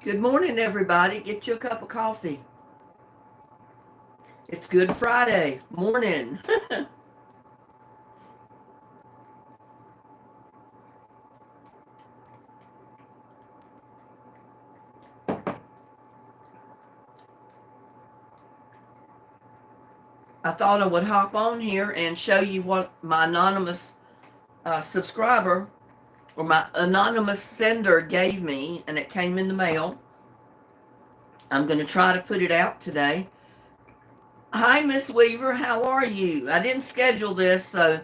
Good morning, everybody. Get you a cup of coffee. It's Good Friday morning. I thought I would hop on here and show you what my anonymous subscriber or my anonymous sender gave me, and it came in the mail. I'm going to try to put it out today. Hi, Miss Weaver. How are you? I didn't schedule this, so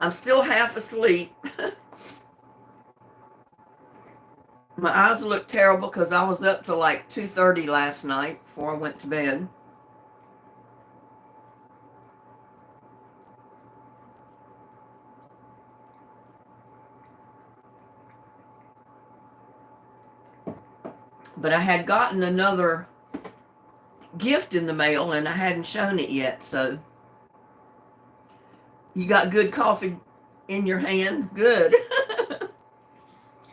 I'm still half asleep. My eyes look terrible because I was up till like 2:30 last night before I went to bed. But I had gotten another gift in the mail and I hadn't shown it yet. So you got good coffee in your hand? Good.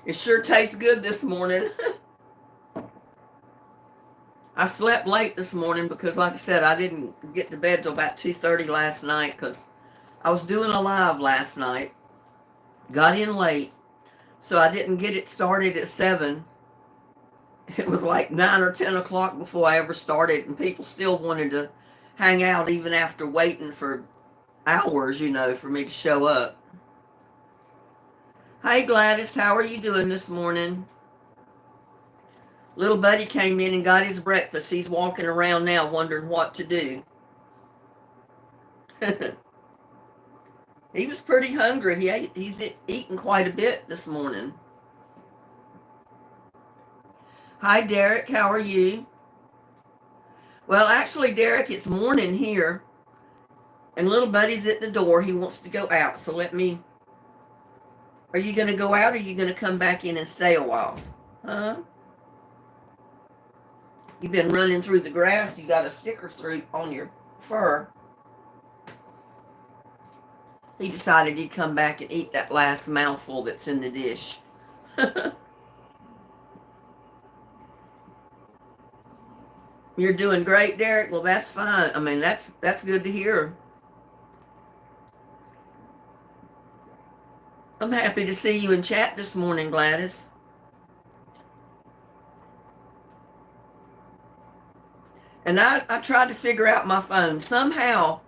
It sure tastes good this morning. I slept late this morning because, like I said, I didn't get to bed till about 2:30 last night because I was doing a live last night. Got in late, so I didn't get it started at 7. It was like 9 or 10 o'clock before I ever started, and people still wanted to hang out even after waiting for hours, for me to show up. Hi, Gladys. How are you doing this morning? Little buddy came in and got his breakfast. He's walking around now wondering what to do. He was pretty hungry. He's eaten quite a bit this morning. Hi, Derek. How are you? Well, actually, Derek, it's morning here. And little buddy's at the door. He wants to go out. So are you going to go out or are you going to come back in and stay a while? Huh? You've been running through the grass. You got a sticker through on your fur. He decided he'd come back and eat that last mouthful that's in the dish. You're doing great, Derek. Well, that's fine. I mean, that's good to hear. I'm happy to see you in chat this morning, Gladys. And I tried to figure out my phone. Somehow,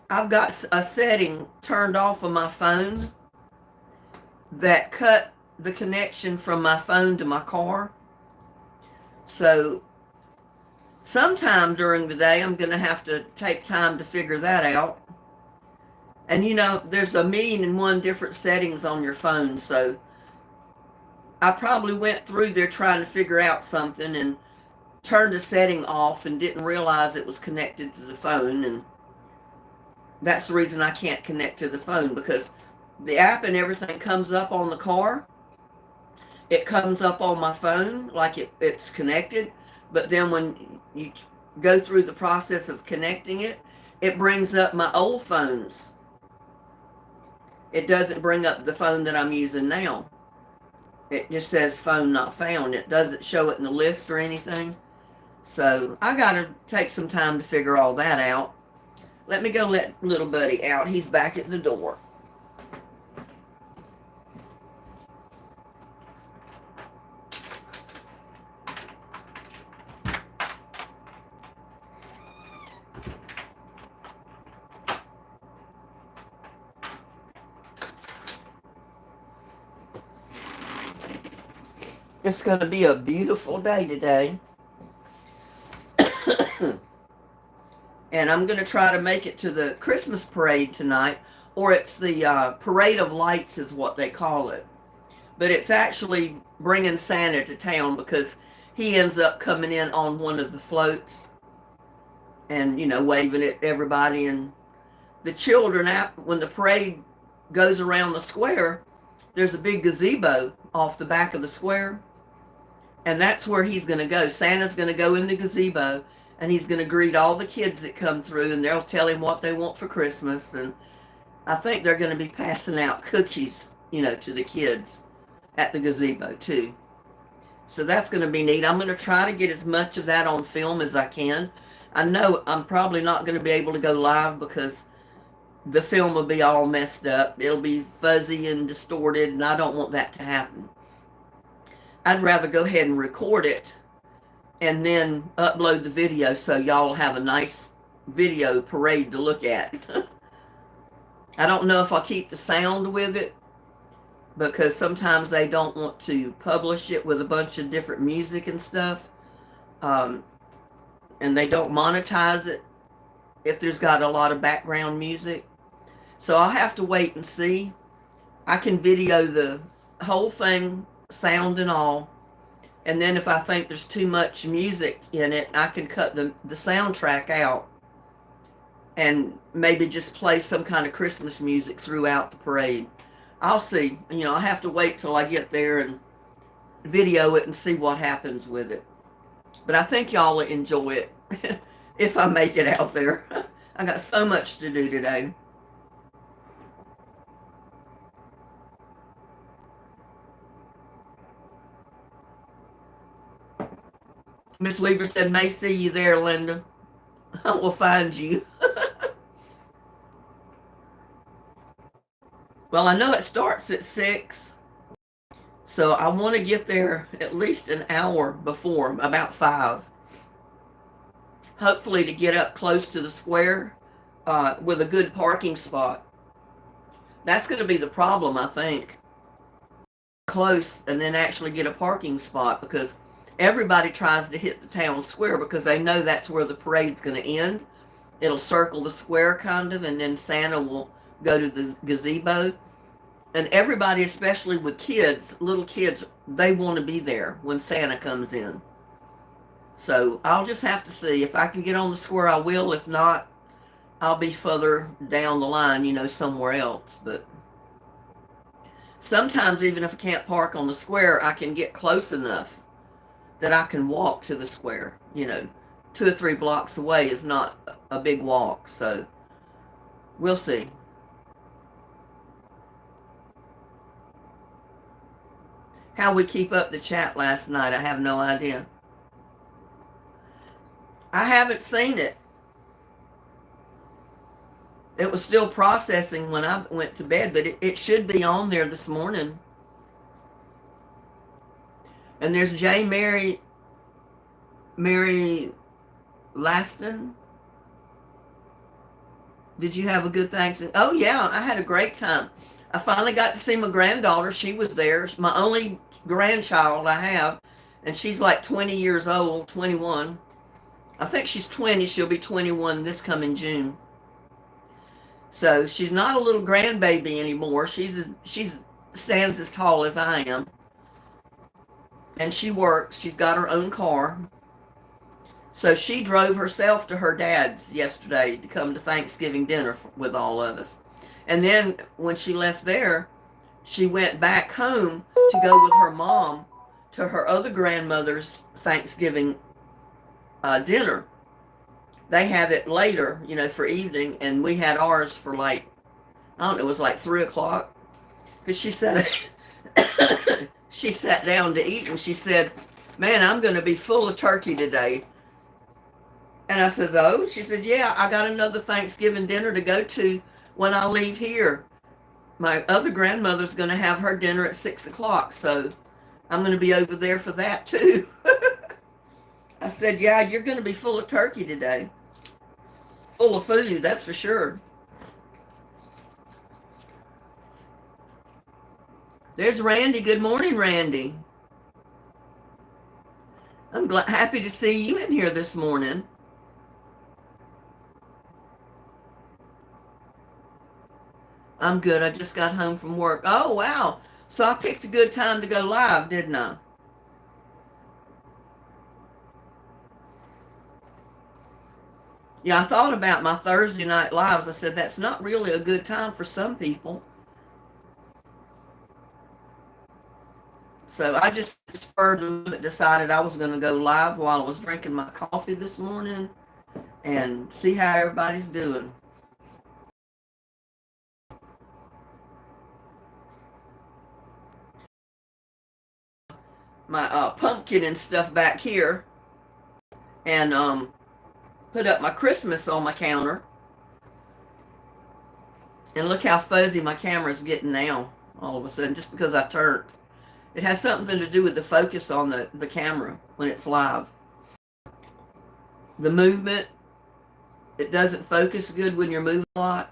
I've got a setting turned off of my phone that cut the connection from my phone to my car. So sometime during the day, I'm going to have to take time to figure that out. And there's 1,000,001 different settings on your phone. So I probably went through there trying to figure out something and turned the setting off and didn't realize it was connected to the phone. And that's the reason I can't connect to the phone, because the app and everything comes up on the car. It comes up on my phone like it's connected. But then when you go through the process of connecting it, it brings up my old phones. It doesn't bring up the phone that I'm using now. It just says phone not found. It doesn't show it in the list or anything. So I got to take some time to figure all that out. Let me go let little buddy out. He's back at the door. It's going to be a beautiful day today. And I'm going to try to make it to the Christmas parade tonight, or it's the Parade of Lights is what they call it. But it's actually bringing Santa to town, because he ends up coming in on one of the floats and, waving at everybody. And the children, when the parade goes around the square, there's a big gazebo off the back of the square. And that's where he's going to go. Santa's going to go in the gazebo, and he's going to greet all the kids that come through, and they'll tell him what they want for Christmas. And I think they're going to be passing out cookies, to the kids at the gazebo too. So that's going to be neat. I'm going to try to get as much of that on film as I can. I know I'm probably not going to be able to go live because the film will be all messed up. It'll be fuzzy and distorted, and I don't want that to happen. I'd rather go ahead and record it and then upload the video so y'all have a nice video parade to look at. I don't know if I'll keep the sound with it because sometimes they don't want to publish it with a bunch of different music and stuff. And they don't monetize it if there's got a lot of background music. So I'll have to wait and see. I can video the whole thing, sound and all. And then if I think there's too much music in it, I can cut the soundtrack out and maybe just play some kind of Christmas music throughout the parade. I'll see. I'll have to wait till I get there and video it and see what happens with it. But I think y'all will enjoy it if I make it out there. I got so much to do today. Miss Weaver said, may see you there, Linda. I will find you. Well, I know it starts at 6. So I want to get there at least an hour before, about 5. Hopefully to get up close to the square with a good parking spot. That's going to be the problem, I think. Close and then actually get a parking spot because everybody tries to hit the town square because they know that's where the parade's going to end. It'll circle the square kind of, and then Santa will go to the gazebo. And everybody, especially with kids, little kids, they want to be there when Santa comes in. So I'll just have to see. If I can get on the square, I will. If not, I'll be further down the line, somewhere else. But sometimes even if I can't park on the square, I can get close enough that I can walk to the square. 2 or 3 blocks away is not a big walk. So we'll see. How we keep up the chat last night, I have no idea. I haven't seen it. It was still processing when I went to bed, but it should be on there this morning. And there's J. Mary Laston. Did you have a good Thanksgiving? Oh, yeah, I had a great time. I finally got to see my granddaughter. She was there. It's my only grandchild I have, and she's like 20 years old, 21. I think she's 20. She'll be 21 this coming June. So she's not a little grandbaby anymore. She's stands as tall as I am. And she works. She's got her own car. So she drove herself to her dad's yesterday to come to Thanksgiving dinner with all of us. And then when she left there, she went back home to go with her mom to her other grandmother's Thanksgiving dinner. They have it later, for evening, and we had ours for it was like 3 o'clock. Because she said, she sat down to eat, and she said, man, I'm going to be full of turkey today. And I said, oh? She said, yeah, I got another Thanksgiving dinner to go to when I leave here. My other grandmother's going to have her dinner at 6 o'clock, so I'm going to be over there for that too. I said, yeah, you're going to be full of turkey today. Full of food, that's for sure. There's Randy. Good morning, Randy. I'm happy to see you in here this morning. I'm good. I just got home from work. Oh, wow. So I picked a good time to go live, didn't I? Yeah, I thought about my Thursday night lives. I said, that's not really a good time for some people. So I just spurred the moment, decided I was going to go live while I was drinking my coffee this morning and see how everybody's doing. my pumpkin and stuff back here, and put up my Christmas on my counter. And look how fuzzy my camera's getting now, all of a sudden, just because I turned. It has something to do with the focus on the camera when it's live. The movement, it doesn't focus good when you're moving a lot.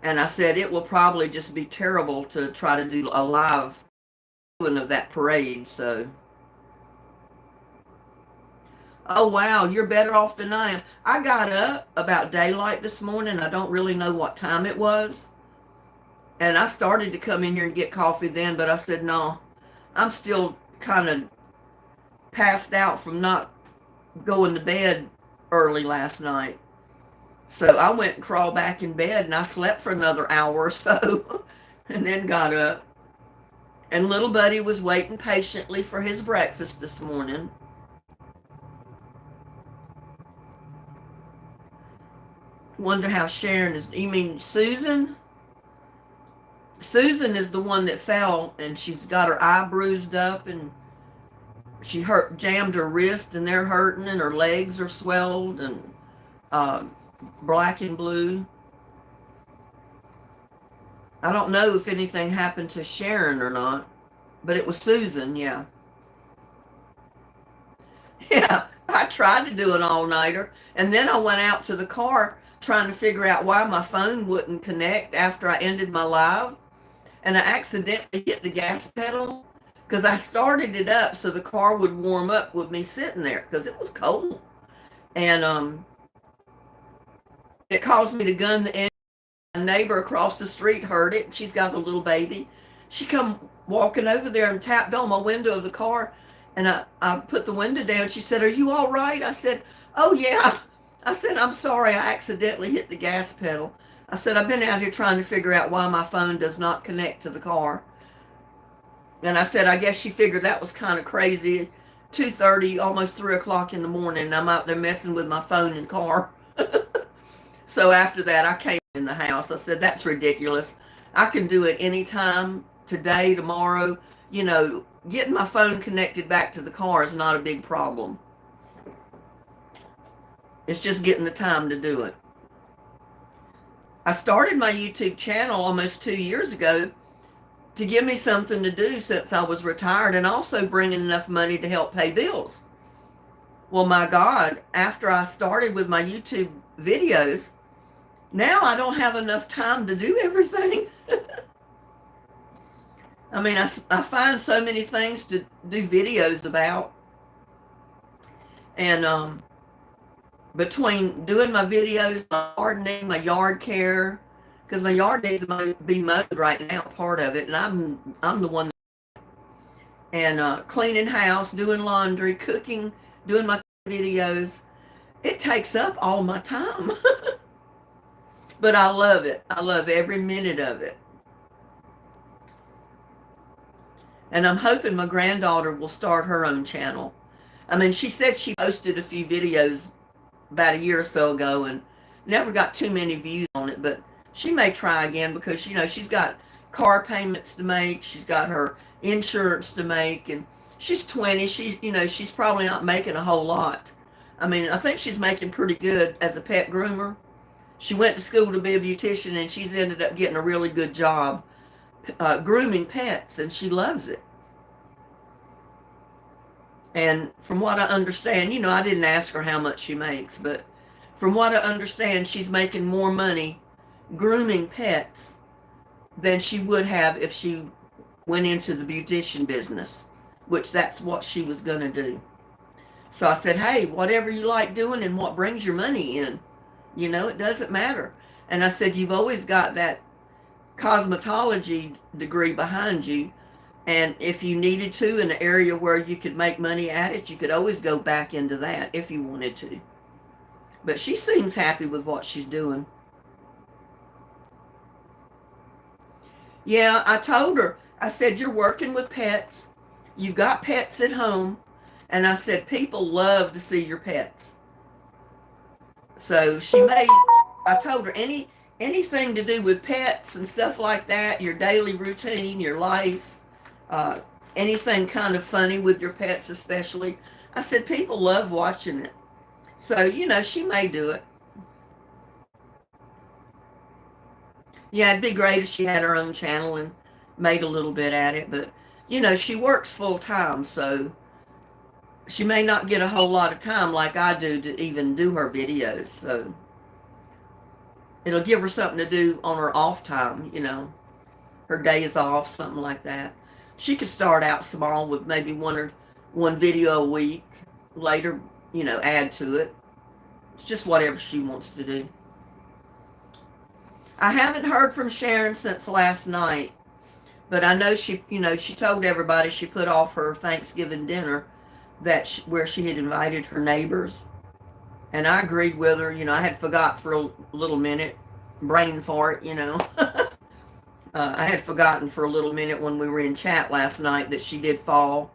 And I said it will probably just be terrible to try to do a live of that parade, so. Oh, wow, you're better off than I am. I got up about daylight this morning. I don't really know what time it was. And I started to come in here and get coffee then, but I said, no, I'm still kind of passed out from not going to bed early last night. So I went and crawled back in bed, and I slept for another hour or so and then got up. And little buddy was waiting patiently for his breakfast this morning. Wonder how Sharon is. You mean Susan? Susan is the one that fell, and she's got her eye bruised up, and she jammed her wrist, and they're hurting, and her legs are swelled and black and blue. I don't know if anything happened to Sharon or not, but it was Susan, yeah. Yeah, I tried to do an all-nighter, and then I went out to the car trying to figure out why my phone wouldn't connect after I ended my live, and I accidentally hit the gas pedal because I started it up so the car would warm up with me sitting there because it was cold, and it caused me to gun the engine. My neighbor across the street heard it. She's got a little baby. She come walking over there and tapped on my window of the car, and I put the window down. She said, "Are you all right?" I said, "Oh yeah." I said, "I'm sorry, I accidentally hit the gas pedal." I said, "I've been out here trying to figure out why my phone does not connect to the car." And I said, I guess she figured that was kind of crazy. 2:30, almost 3 o'clock in the morning, and I'm out there messing with my phone and car. So after that, I came in the house. I said, that's ridiculous. I can do it anytime, today, tomorrow. You know, getting my phone connected back to the car is not a big problem. It's just getting the time to do it. I started my YouTube channel almost 2 years ago to give me something to do since I was retired, and also bringing enough money to help pay bills. Well, my God, after I started with my YouTube videos, now I don't have enough time to do everything. I mean, I find so many things to do videos about. And between doing my videos, my gardening, my yard care, because my yard needs to be mowed right now, part of it, and I'm the one. And cleaning house, doing laundry, cooking, doing my videos. It takes up all my time. But I love it. I love every minute of it. And I'm hoping my granddaughter will start her own channel. I mean, she said she posted a few videos about a year or so ago and never got too many views on it, but she may try again because, you know, she's got car payments to make. She's got her insurance to make, and she's 20. She's probably not making a whole lot. I mean, I think she's making pretty good as a pet groomer. She went to school to be a beautician, and she's ended up getting a really good job grooming pets, and she loves it. And from what I understand, you know, I didn't ask her how much she makes, but from what I understand, she's making more money grooming pets than she would have if she went into the beautician business, which that's what she was going to do. So I said, hey, whatever you like doing and what brings your money in, you know, it doesn't matter. And I said, you've always got that cosmetology degree behind you. And if you needed to in an area where you could make money at it, you could always go back into that if you wanted to. But she seems happy with what she's doing. Yeah, I told her, I said, you're working with pets. You've got pets at home. And I said, people love to see your pets. So I told her anything to do with pets and stuff like that, your daily routine, your life, anything kind of funny with your pets especially. I said people love watching it. So, she may do it. Yeah, it'd be great if she had her own channel and made a little bit at it, but she works full time, so she may not get a whole lot of time like I do to even do her videos. So it'll give her something to do on her off time, her days off, something like that. She could start out small with maybe one video a week. Later, add to it. It's just whatever she wants to do. I haven't heard from Sharon since last night, but I know she told everybody she put off her Thanksgiving dinner where she had invited her neighbors, and I agreed with her. I had forgot for a little minute, brain fart. I had forgotten for a little minute when we were in chat last night that she did fall,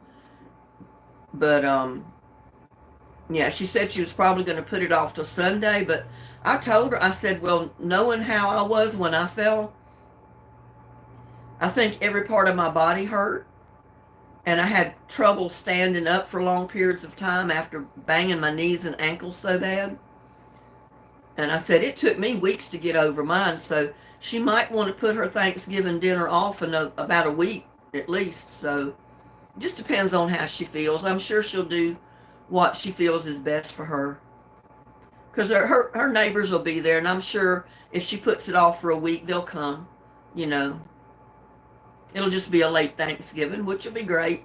but yeah, she said she was probably going to put it off till Sunday, but I told her, I said, well, knowing how I was when I fell, I think every part of my body hurt, and I had trouble standing up for long periods of time after banging my knees and ankles so bad. And I said, it took me weeks to get over mine, so she might want to put her Thanksgiving dinner off in about a week at least. So it just depends on how she feels. I'm sure she'll do what she feels is best for her, because her neighbors will be there, and I'm sure if she puts it off for a week, they'll come. It'll just be a late Thanksgiving, which will be great.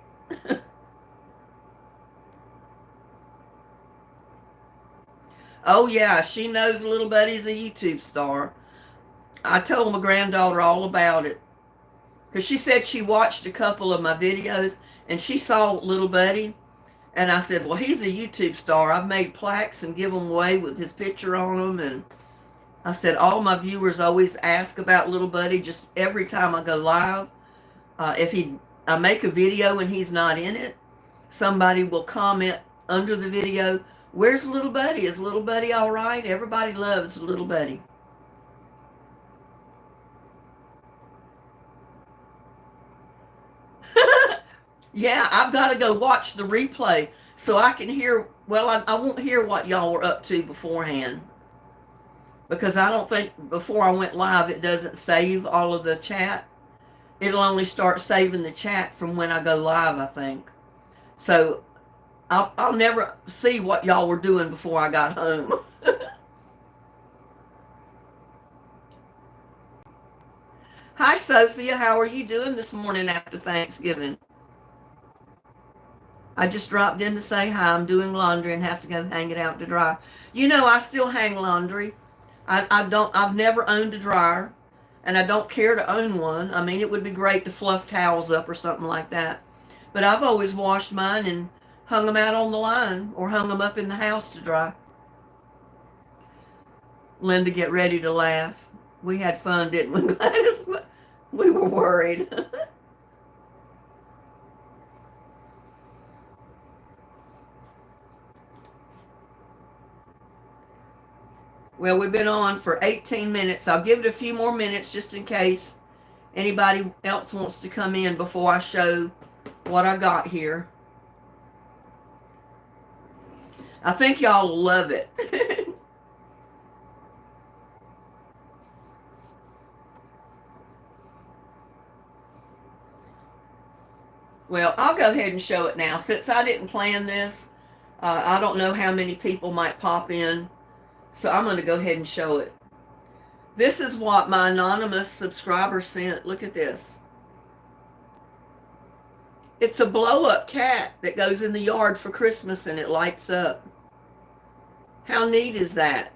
Oh yeah, she knows little buddy's a YouTube star. I told my granddaughter all about it, because she said she watched a couple of my videos and she saw little buddy. And I said, well, he's a YouTube star. I've made plaques and give them away with his picture on them. And I said, all my viewers always ask about little buddy just every time I go live. If I make a video and he's not in it, somebody will comment under the video, where's little buddy? Is little buddy all right? Everybody loves little buddy. Yeah, I've got to go watch the replay so I can hear. Well, I won't hear what y'all were up to beforehand, because I don't think before I went live it doesn't save all of the chat. It'll only start saving the chat from when I go live, I think. So I'll never see what y'all were doing before I got home. Hi, Sophia. How are you doing this morning after Thanksgiving? I just dropped in to say hi. I'm doing laundry and have to go hang it out to dry. I still hang laundry. I've never owned a dryer, and I don't care to own one. I mean, it would be great to fluff towels up or something like that. But I've always washed mine and hung them out on the line or hung them up in the house to dry. Linda, get ready to laugh. We had fun, didn't we, Gladys? We were worried. Well, we've been on for 18 minutes. I'll give it a few more minutes just in case anybody else wants to come in before I show what I got here. I think y'all love it. Well, I'll go ahead and show it now. Since I didn't plan this, I don't know how many people might pop in. So I'm going to go ahead and show it. This is what my anonymous subscriber sent. Look at this. It's a blow-up cat that goes in the yard for Christmas and it lights up. How neat is that?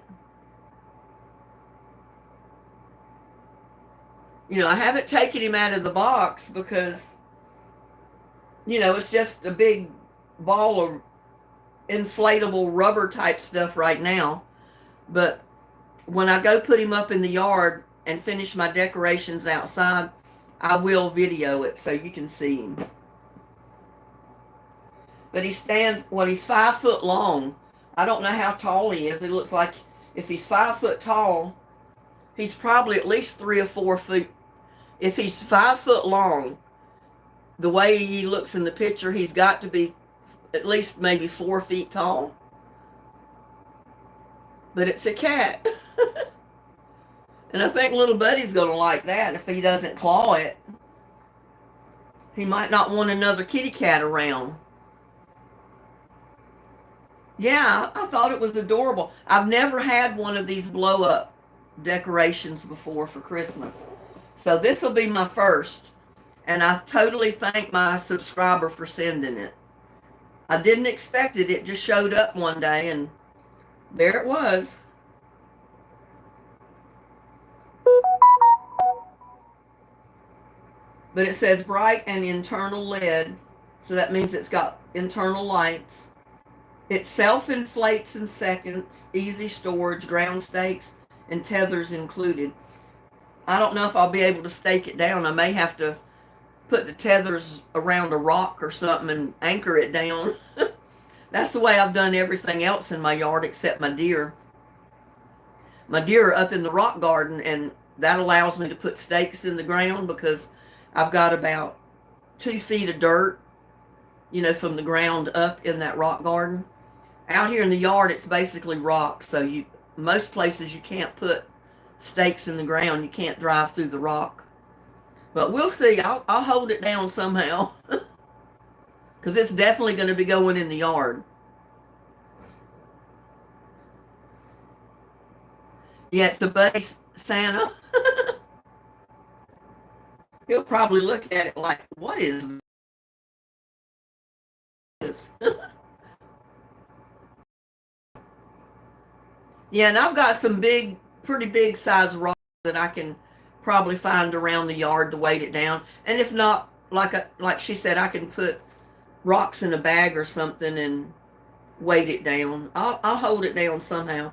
I haven't taken him out of the box because, it's just a big ball of inflatable rubber type stuff right now. But when I go put him up in the yard and finish my decorations outside, I will video it so you can see him. But he's 5 foot long. I don't know how tall he is. It looks like if he's 5 foot tall, he's probably at least 3 or 4 feet. If he's 5 foot long, The way he looks in the picture, he's got to be at least maybe 4 feet tall. But it's a cat. And I think little Buddy's going to like that if he doesn't claw it. He might not want another kitty cat around. Yeah, I thought it was adorable. I've never had one of these blow-up decorations before for Christmas. So this will be my first. And I totally thank my subscriber for sending it. I didn't expect it. It just showed up one day, and there it was. But it says bright and internal LED, so that means it's got internal lights. It self-inflates in seconds, easy storage, ground stakes, and tethers included. I don't know if I'll be able to stake it down. I may have to put the tethers around a rock or something and anchor it down. That's the way I've done everything else in my yard except my deer. My deer are up in the rock garden, and that allows me to put stakes in the ground because I've got about 2 feet of dirt, from the ground up in that rock garden. Out here in the yard, it's basically rock, so most places you can't put stakes in the ground. You can't drive through the rock. But we'll see. I'll hold it down somehow because it's definitely going to be going in the yard. Yeah, it's a Buddy Santa. He'll probably look at it like, what is this? Yeah, and I've got some pretty big size rocks that I can probably find around the yard to weight it down. And if not, like she said, I can put rocks in a bag or something and weight it down. I'll hold it down somehow.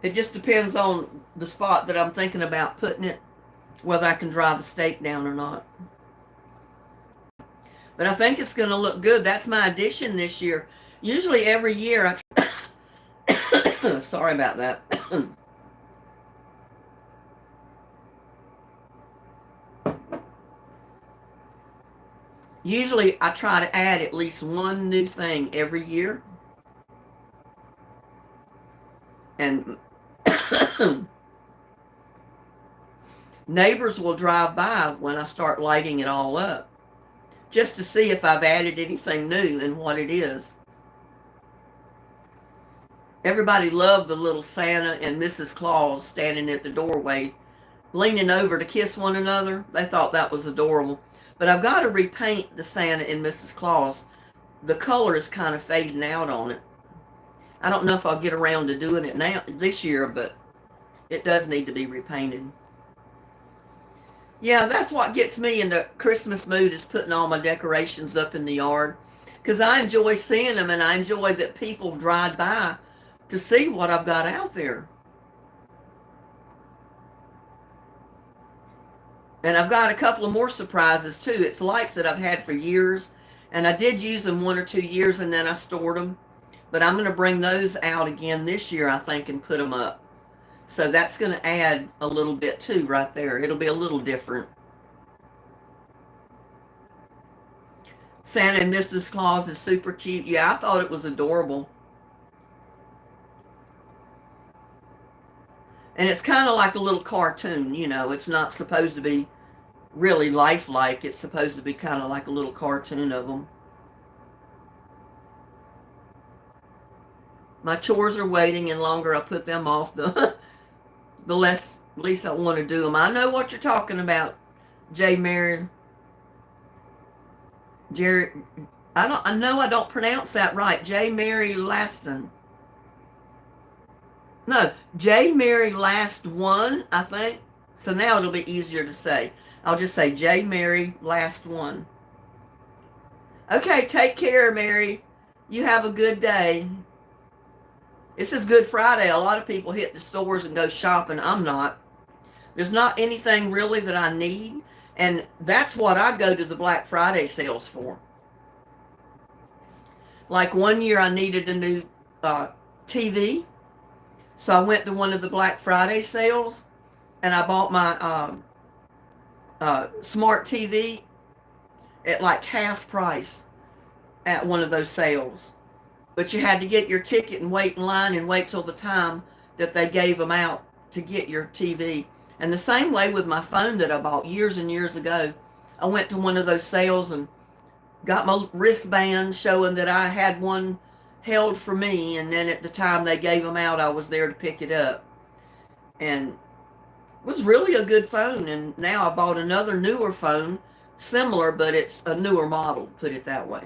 It just depends on the spot that I'm thinking about putting it, whether I can drive a stake down or not. But I think it's going to look good. That's my addition this year. Usually every year sorry about that. Usually I try to add at least one new thing every year. And neighbors will drive by when I start lighting it all up, just to see if I've added anything new and what it is. Everybody loved the little Santa and Mrs. Claus standing at the doorway, leaning over to kiss one another. They thought that was adorable. But I've got to repaint the Santa and Mrs. Claus. The color is kind of fading out on it. I don't know if I'll get around to doing it this year, but it does need to be repainted. Yeah, that's what gets me in the Christmas mood, is putting all my decorations up in the yard, because I enjoy seeing them, and I enjoy that people drive by to see what I've got out there. And I've got a couple of more surprises too. It's lights that I've had for years, and I did use them 1 or 2 years and then I stored them. But I'm going to bring those out again this year, I think, and put them up. So that's going to add a little bit too right there. It'll be a little different. Santa and Mrs. Claus is super cute. Yeah, I thought it was adorable. And it's kind of like a little cartoon, It's not supposed to be really lifelike. It's supposed to be kind of like a little cartoon of them. My chores are waiting, and longer I put them off, the least I want to do them. I know what you're talking about, J. Mary. Jerry, I know I don't pronounce that right. J. Mary Laston. No, J. Mary Last One, I think. So now it'll be easier to say. I'll just say J. Mary Last One. Okay, take care, Mary. You have a good day. This is Good Friday. A lot of people hit the stores and go shopping. I'm not. There's not anything really that I need. And that's what I go to the Black Friday sales for. Like one year I needed a new TV. So I went to one of the Black Friday sales. and I bought my smart TV at like half price at one of those sales. But you had to get your ticket and wait in line and wait till the time that they gave them out to get your TV. And the same way with my phone that I bought years and years ago. I went to one of those sales and got my wristband showing that I had one held for me, and then at the time they gave them out, I was there to pick it up. And it was really a good phone. And now I bought another newer phone, similar, but it's a newer model, put it that way.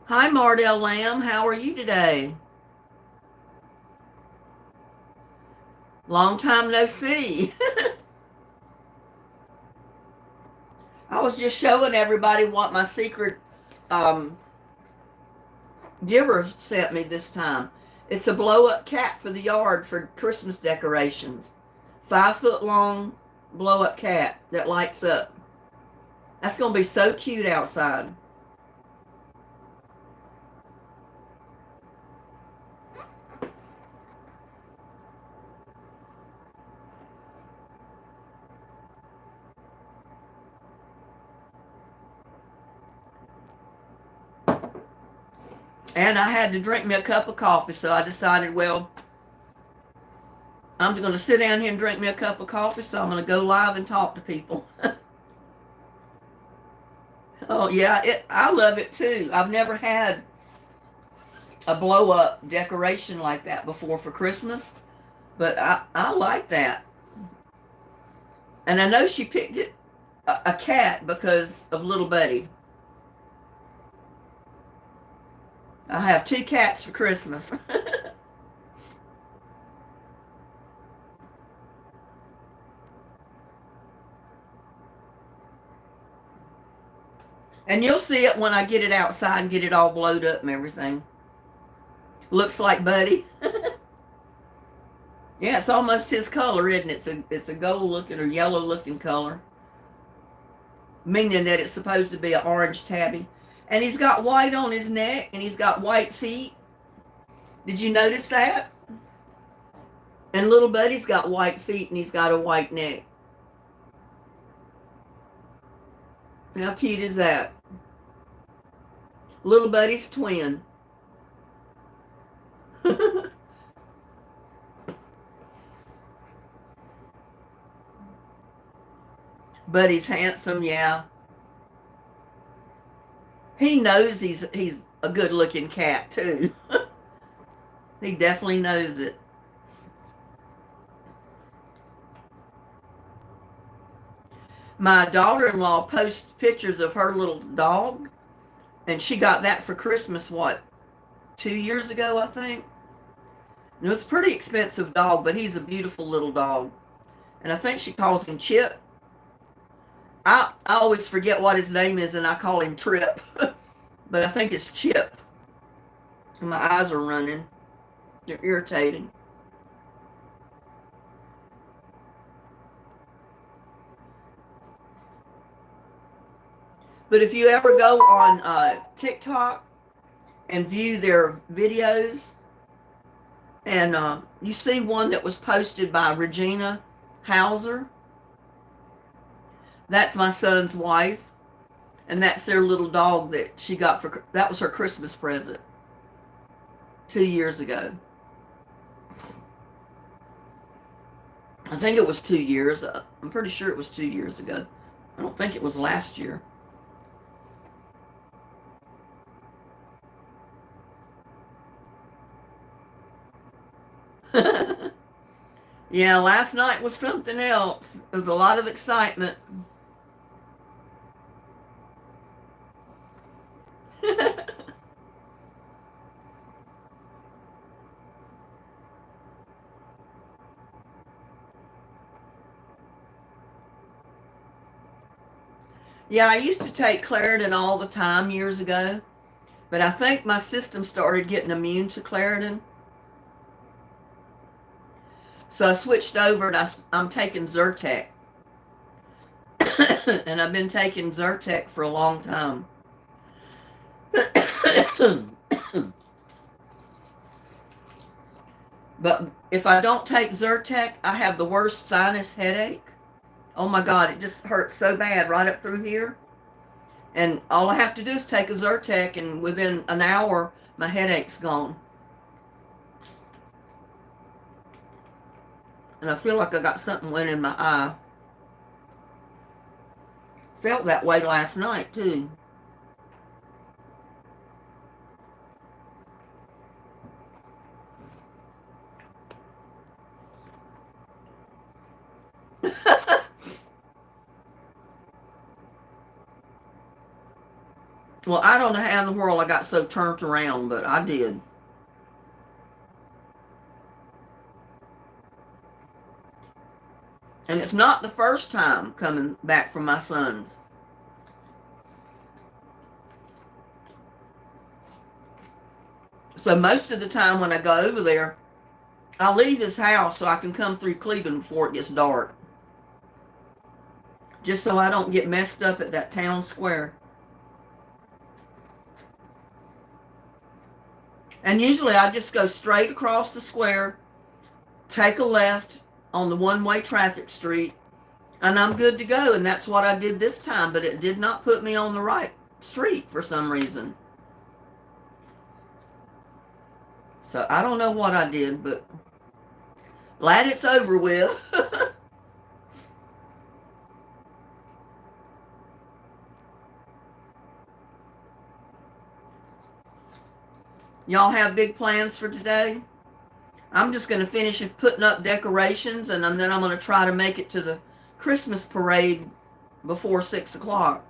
Hi, Mardell Lamb. How are you today? Long time no see. I was just showing everybody what my secret giver sent me this time. It's a blow-up cat for the yard for Christmas decorations. 5-foot long blow-up cat that lights up. That's going to be so cute outside. And I had to drink me a cup of coffee, so I decided, well, I'm just going to sit down here and drink me a cup of coffee, so I'm going to go live and talk to people. Oh, yeah, I love it too. I've never had a blow-up decoration like that before for Christmas, but I like that. And I know she picked it, a cat, because of Little Buddy. I have 2 cats for Christmas. And you'll see it when I get it outside and get it all blowed up and everything. Looks like Buddy. Yeah, it's almost his color, isn't it? It's a gold looking or yellow looking color. Meaning that it's supposed to be an orange tabby. And he's got white on his neck, and he's got white feet. Did you notice that? And Little Buddy's got white feet, and he's got a white neck. How cute is that? Little Buddy's twin. Buddy's handsome, yeah. He knows he's a good-looking cat, too. He definitely knows it. My daughter-in-law posts pictures of her little dog, and she got that for Christmas, 2 years ago, I think? It was a pretty expensive dog, but he's a beautiful little dog. And I think she calls him Chip. I always forget what his name is, and I call him Trip. But I think it's Chip. And my eyes are running. They're irritating. But if you ever go on TikTok and view their videos, and you see one that was posted by Regina Hauser, that's my son's wife, and that's their little dog that she got that was her Christmas present 2 years ago. I think it was 2 years. I'm pretty sure it was 2 years ago. I don't think it was last year. Yeah, last night was something else. There was a lot of excitement. Yeah, I used to take Claritin all the time years ago, but I think my system started getting immune to Claritin. So I switched over and I'm taking Zyrtec. And I've been taking Zyrtec for a long time. But if I don't take Zyrtec, I have the worst sinus headache. Oh my God, it just hurts so bad right up through here. And all I have to do is take a Zyrtec, and within an hour, my headache's gone. And I feel like I got something went in my eye. Felt that way last night, too. Well, I don't know how in the world I got so turned around, but I did. And it's not the first time coming back from my son's. So most of the time when I go over there, I leave his house so I can come through Cleveland before it gets dark. Just so I don't get messed up at that town square. And usually I just go straight across the square, take a left on the one-way traffic street, and I'm good to go. And that's what I did this time, but it did not put me on the right street for some reason. So I don't know what I did, but glad it's over with. Y'all have big plans for today? I'm just going to finish putting up decorations, and then I'm going to try to make it to the Christmas parade before 6 o'clock.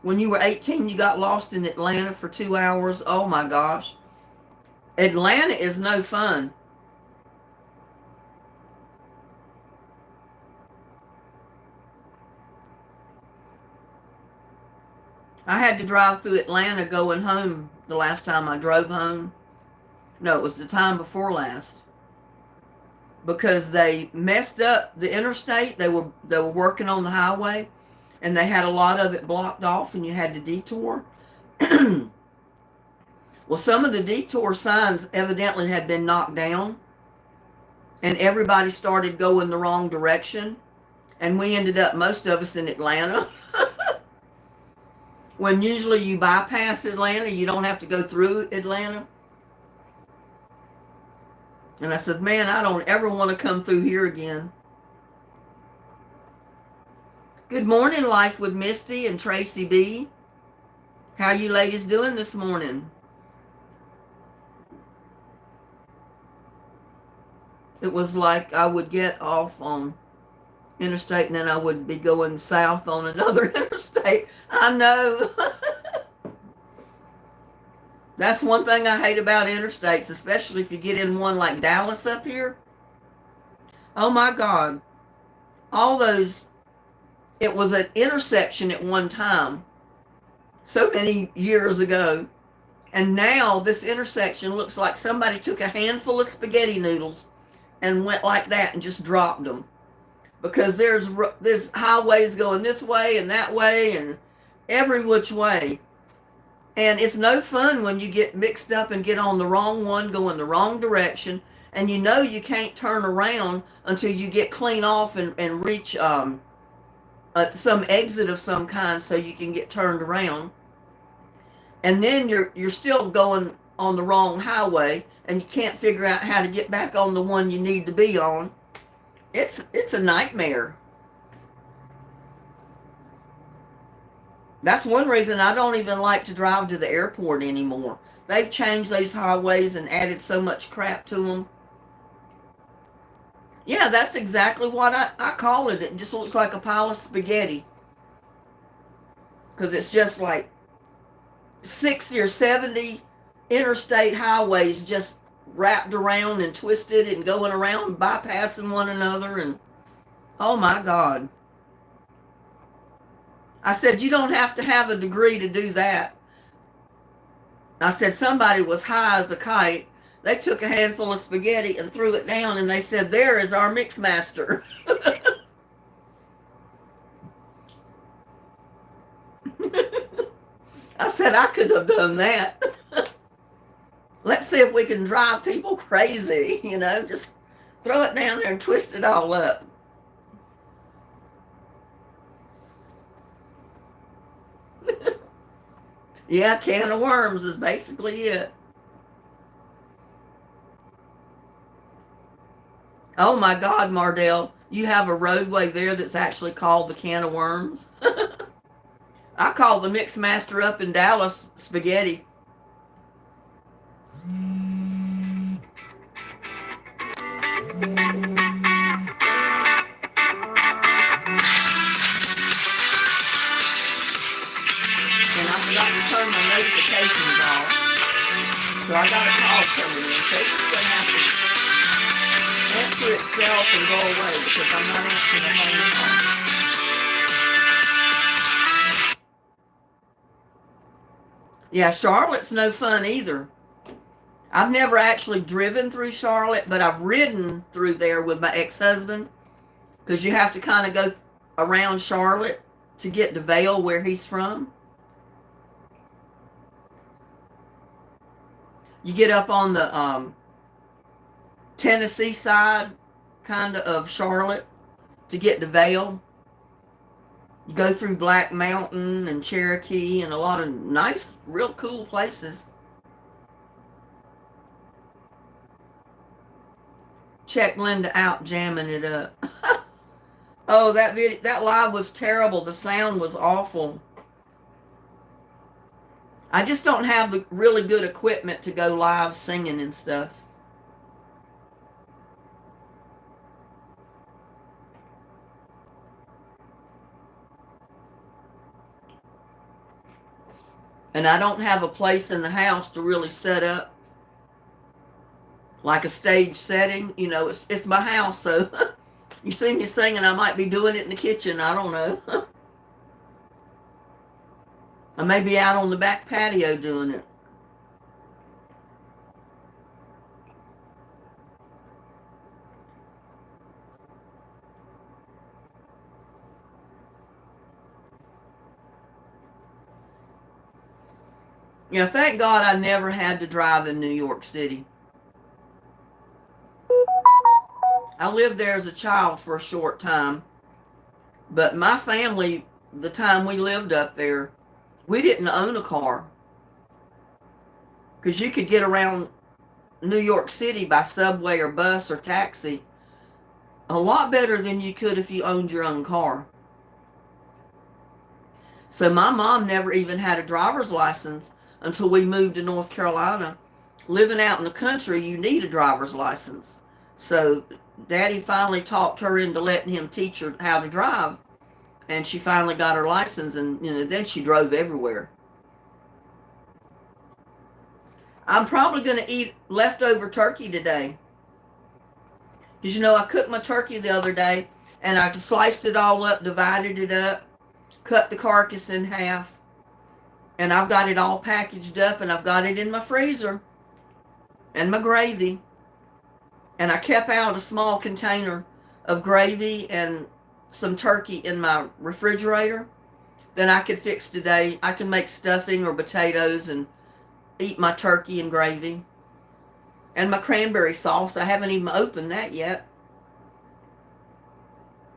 When you were 18, you got lost in Atlanta for 2 hours. Oh my gosh. Atlanta is no fun. I had to drive through Atlanta going home the last time I drove home. No, it was the time before last. Because they messed up the interstate. They were working on the highway, and they had a lot of it blocked off, and you had to detour. Well, some of the detour signs evidently had been knocked down, and everybody started going the wrong direction, and we ended up, most of us, in Atlanta. When usually you bypass Atlanta, you don't have to go through Atlanta. And I said, man, I don't ever want to come through here again. Good morning, Life with Misty and Tracy B. How you ladies doing this morning? It was like I would get off on interstate, and then I would be going south on another interstate. I know. That's one thing I hate about interstates, especially if you get in one like Dallas up here. Oh my God. All those, it was an intersection at one time, so many years ago. And now this intersection looks like somebody took a handful of spaghetti noodles and went like that and just dropped them. Because there's highways going this way and that way and every which way. And it's no fun when you get mixed up and get on the wrong one, going the wrong direction, and you know you can't turn around until you get clean off and reach some exit of some kind so you can get turned around. And then you're still going on the wrong highway, and you can't figure out how to get back on the one you need to be on. It's a nightmare. That's one reason I don't even like to drive to the airport anymore. They've changed those highways and added so much crap to them. Yeah, that's exactly what I call it. It just looks like a pile of spaghetti. Because it's just like 60 or 70 interstate highways just wrapped around and twisted and going around, bypassing one another, and oh my God. I said, you don't have to have a degree to do that. I said, somebody was high as a kite. They took a handful of spaghetti and threw it down, and they said, there is our mix master. I said I could have done that. Let's see if we can drive people crazy, just throw it down there and twist it all up. Yeah, can of worms is basically it. Oh my God, Mardell, you have a roadway there that's actually called the Can of Worms. I call the Mix Master up in Dallas spaghetti. And I forgot to turn my notifications off. So I got a call coming in. So it's just going to have to answer itself and go away because I'm not answering the phone call. Yeah, Charlotte's no fun either. I've never actually driven through Charlotte, but I've ridden through there with my ex-husband because you have to kind of go around Charlotte to get to Vail, where he's from. You get up on the Tennessee side kind of Charlotte to get to Vail. You go through Black Mountain and Cherokee and a lot of nice, real cool places. Check Linda out jamming it up. Oh, that live was terrible. The sound was awful. I just don't have the really good equipment to go live singing and stuff. And I don't have a place in the house to really set up like a stage setting. It's my house, so you see me singing, I might be doing it in the kitchen. I don't know. I may be out on the back patio doing it. Thank God I never had to drive in New York City. I lived there as a child for a short time, but my family, the time we lived up there, we didn't own a car because you could get around New York City by subway or bus or taxi a lot better than you could if you owned your own car. So my mom never even had a driver's license until we moved to North Carolina. Living out in the country, you need a driver's license. So Daddy finally talked her into letting him teach her how to drive. And she finally got her license, and then she drove everywhere. I'm probably going to eat leftover turkey today. Because I cooked my turkey the other day, and I sliced it all up, divided it up, cut the carcass in half, and I've got it all packaged up, and I've got it in my freezer, and my gravy. And I kept out a small container of gravy and some turkey in my refrigerator. Then I could fix today. I can make stuffing or potatoes and eat my turkey and gravy. And my cranberry sauce. I haven't even opened that yet.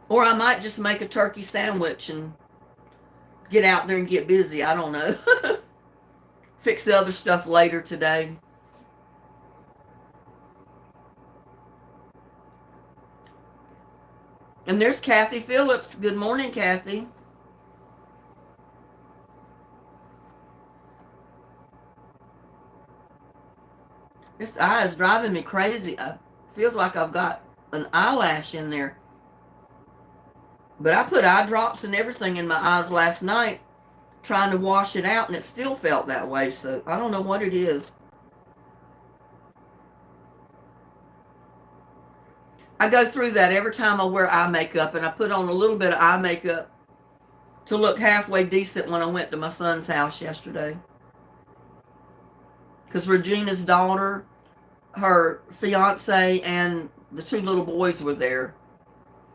Or I might just make a turkey sandwich and get out there and get busy. I don't know. Fix the other stuff later today. And there's Kathy Phillips. Good morning, Kathy. This eye is driving me crazy. It feels like I've got an eyelash in there. But I put eye drops and everything in my eyes last night trying to wash it out, and it still felt that way. So I don't know what it is. I go through that every time I wear eye makeup, and I put on a little bit of eye makeup to look halfway decent when I went to my son's house yesterday. Because Regina's daughter, her fiance, and the two little boys were there.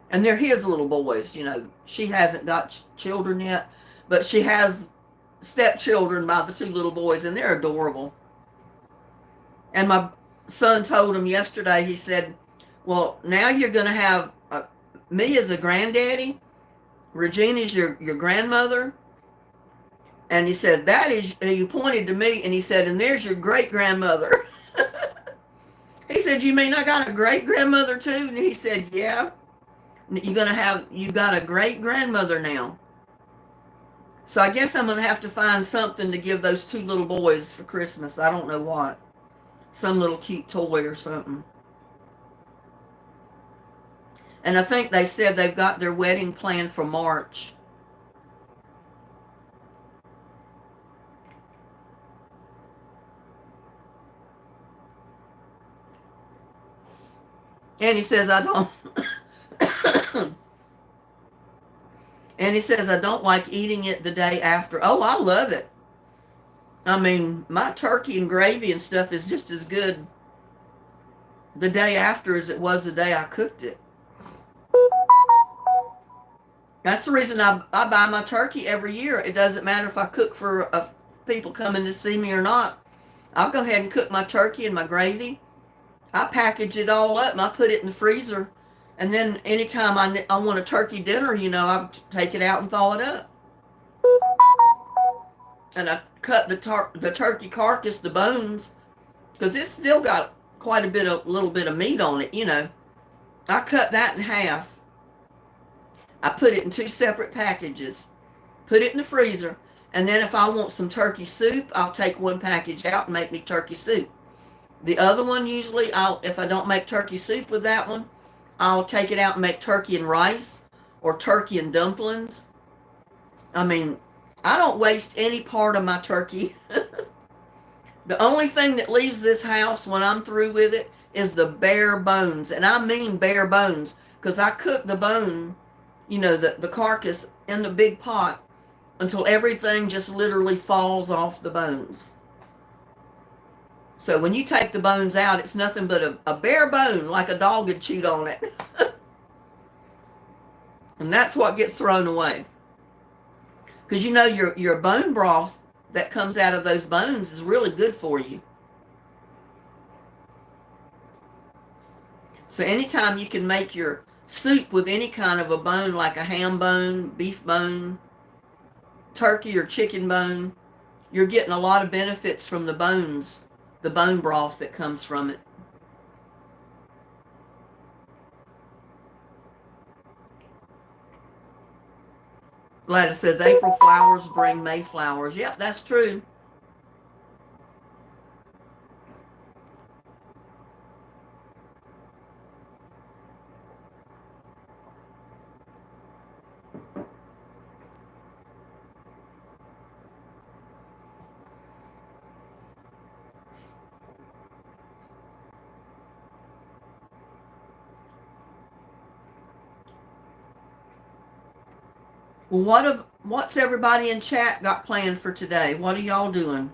And they're his little boys, She hasn't got children yet, but she has stepchildren by the two little boys, and they're adorable. And my son told him yesterday, he said, well, now you're going to have me as a granddaddy, Regina's your grandmother. And he said, that is, and he pointed to me, and he said, and there's your great-grandmother. He said, you mean I got a great-grandmother too? And he said, yeah. You've got a great-grandmother now. So I guess I'm going to have to find something to give those two little boys for Christmas. I don't know what. Some little cute toy or something. And I think they said they've got their wedding planned for March. And he says, I don't. And he says, I don't like eating it the day after. Oh, I love it. I mean, my turkey and gravy and stuff is just as good the day after as it was the day I cooked it. That's the reason I buy my turkey every year. It doesn't matter if I cook for people coming to see me or not. I'll go ahead and cook my turkey and my gravy. I package it all up and I put it in the freezer. And then anytime I want a turkey dinner, I take it out and thaw it up. And I cut the turkey carcass, the bones, because it's still got quite a little bit of meat on it, I cut that in half. I put it in 2 separate packages, put it in the freezer, and then if I want some turkey soup, I'll take 1 package out and make me turkey soup. The other one, usually, if I don't make turkey soup with that one, I'll take it out and make turkey and rice or turkey and dumplings. I mean, I don't waste any part of my turkey. The only thing that leaves this house when I'm through with it is the bare bones. And I mean bare bones, because I cook the bone, the carcass in the big pot until everything just literally falls off the bones. So when you take the bones out, it's nothing but a bare bone, like a dog had chewed on it. And that's what gets thrown away. Because your bone broth that comes out of those bones is really good for you. So anytime you can make your soup with any kind of a bone, like a ham bone, beef bone, turkey or chicken bone, you're getting a lot of benefits from the bones, the bone broth that comes from it. Gladys says, April flowers bring May flowers. Yep, that's true. Well, what's everybody in chat got planned for today? What are y'all doing?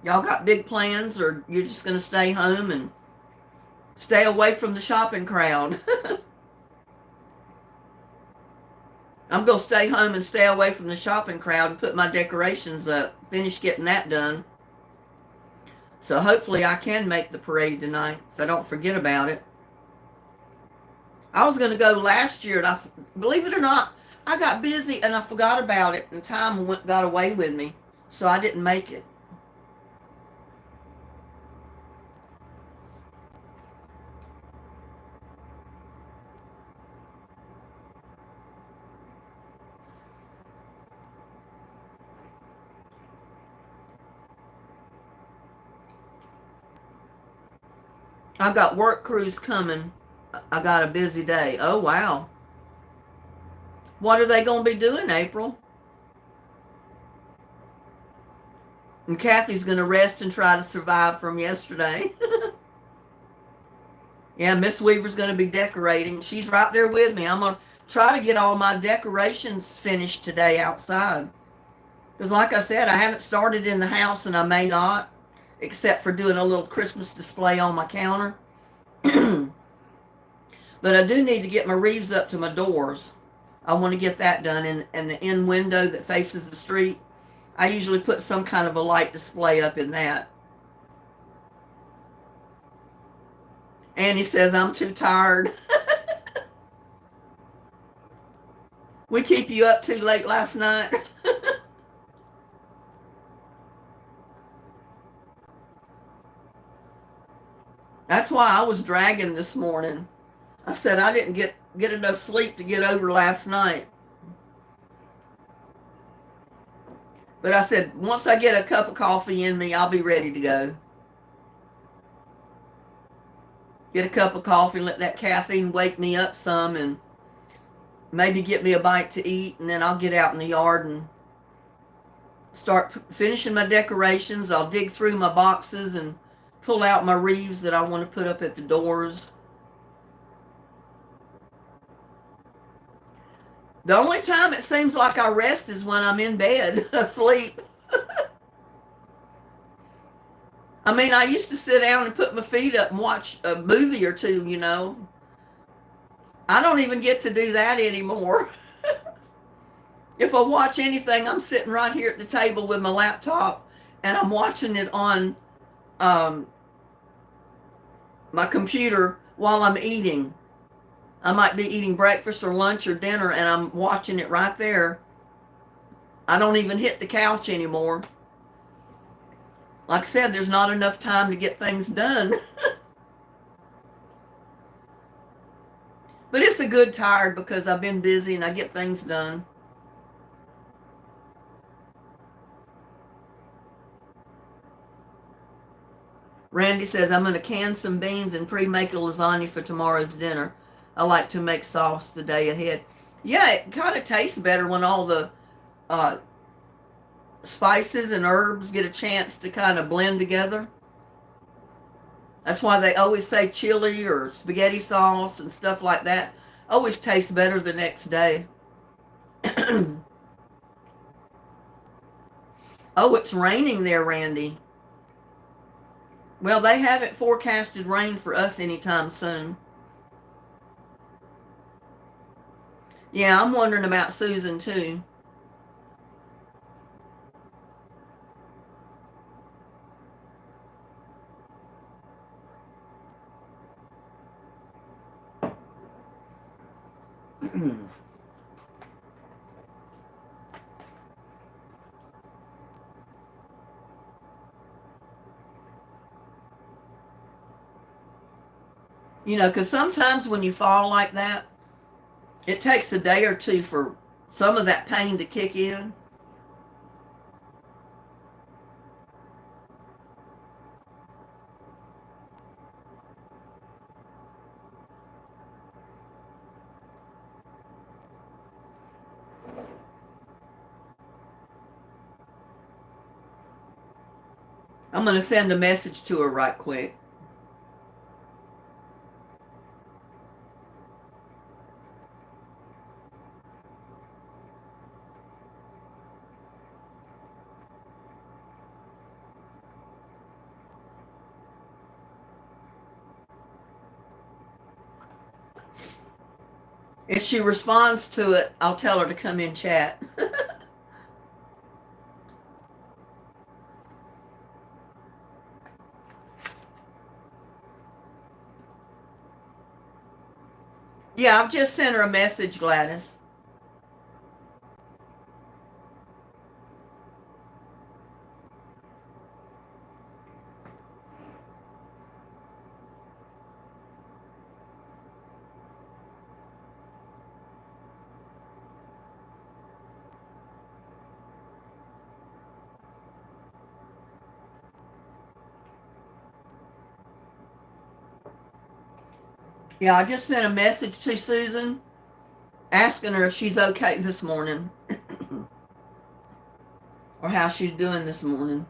Y'all got big plans, or you're just going to stay home and stay away from the shopping crowd? I'm going to stay home and stay away from the shopping crowd and put my decorations up. Finish getting that done. So hopefully I can make the parade tonight if I don't forget about it. I was going to go last year, and believe it or not, I got busy and I forgot about it, and time got away with me, so I didn't make it. I got work crews coming. I got a busy day. Oh, wow. What are they going to be doing, April? And Kathy's going to rest and try to survive from yesterday. Yeah, Miss Weaver's going to be decorating. She's right there with me. I'm going to try to get all my decorations finished today outside. Because like I said, I haven't started in the house, and I may not, except for doing a little Christmas display on my counter. But I do need to get my wreaths up to my doors. I want to get that done. And the end window that faces the street, I usually put some kind of a light display up in that. Annie says, I'm too tired. We keep you up too late last night. That's why I was dragging this morning. I said I didn't get enough sleep to get over last night. But I said, once I get a cup of coffee in me, I'll be ready to go. Get a cup of coffee and let that caffeine wake me up some, and maybe get me a bite to eat, and then I'll get out in the yard and start finishing my decorations. I'll dig through my boxes and pull out my wreaths that I want to put up at the doors. The only time it seems like I rest is when I'm in bed asleep. I mean, I used to sit down and put my feet up and watch a movie or two, you know. I don't even get to do that anymore. If I watch anything, I'm sitting right here at the table with my laptop, and I'm watching it on my computer while I'm eating. I might be eating breakfast or lunch or dinner, and I'm watching it right there. I don't even hit the couch anymore. Like I said, there's not enough time to get things done. But it's a good tired because I've been busy and I get things done. Randy says, I'm going to can some beans and pre-make a lasagna for tomorrow's dinner. I like to make sauce the day ahead. Yeah, it kind of tastes better when all the spices and herbs get a chance to kind of blend together. That's why they always say chili or spaghetti sauce and stuff like that always tastes better the next day. Oh, it's raining there, Randy. Well, they haven't forecasted rain for us anytime soon. Yeah, I'm wondering about Susan too. You know, because sometimes when you fall like that, it takes a day or two for some of that pain to kick in. I'm going to send a message to her right quick. If she responds to it, I'll tell her to come in chat. Yeah, I've just sent her a message, Gladys. Yeah, I just sent a message to Susan asking her if she's okay this morning or how she's doing this morning.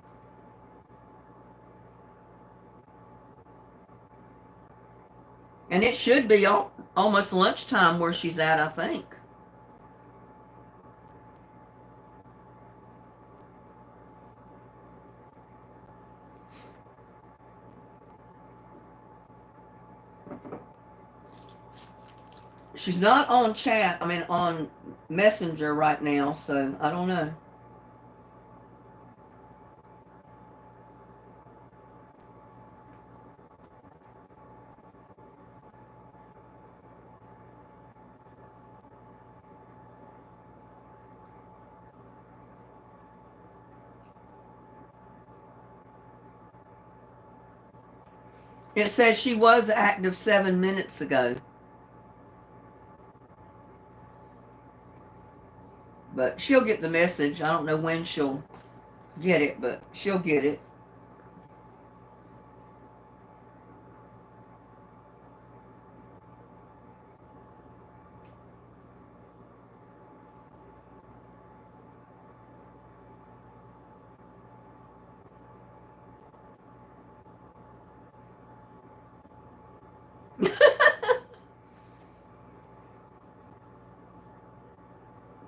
And it should be almost lunchtime where she's at, I think. She's not on chat, I mean on Messenger right now, so I don't know. It says she was active 7 minutes ago. But she'll get the message. I don't know when she'll get it, but she'll get it.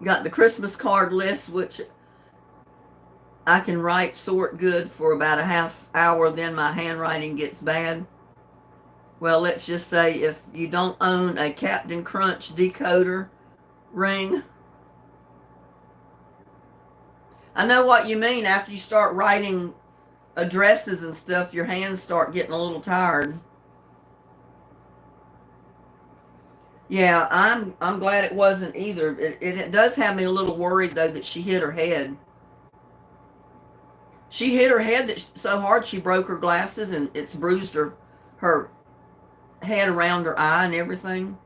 Got the Christmas card list, which I can write sort good for about a half hour, then my handwriting gets bad. Well, let's just say if you don't own a Captain Crunch decoder ring, I know what you mean. After you start writing addresses and stuff, your hands start getting a little tired. Yeah, I'm glad it wasn't either. It does have me a little worried though that she hit her head. She hit her head so hard she broke her glasses and it's bruised her head around her eye and everything.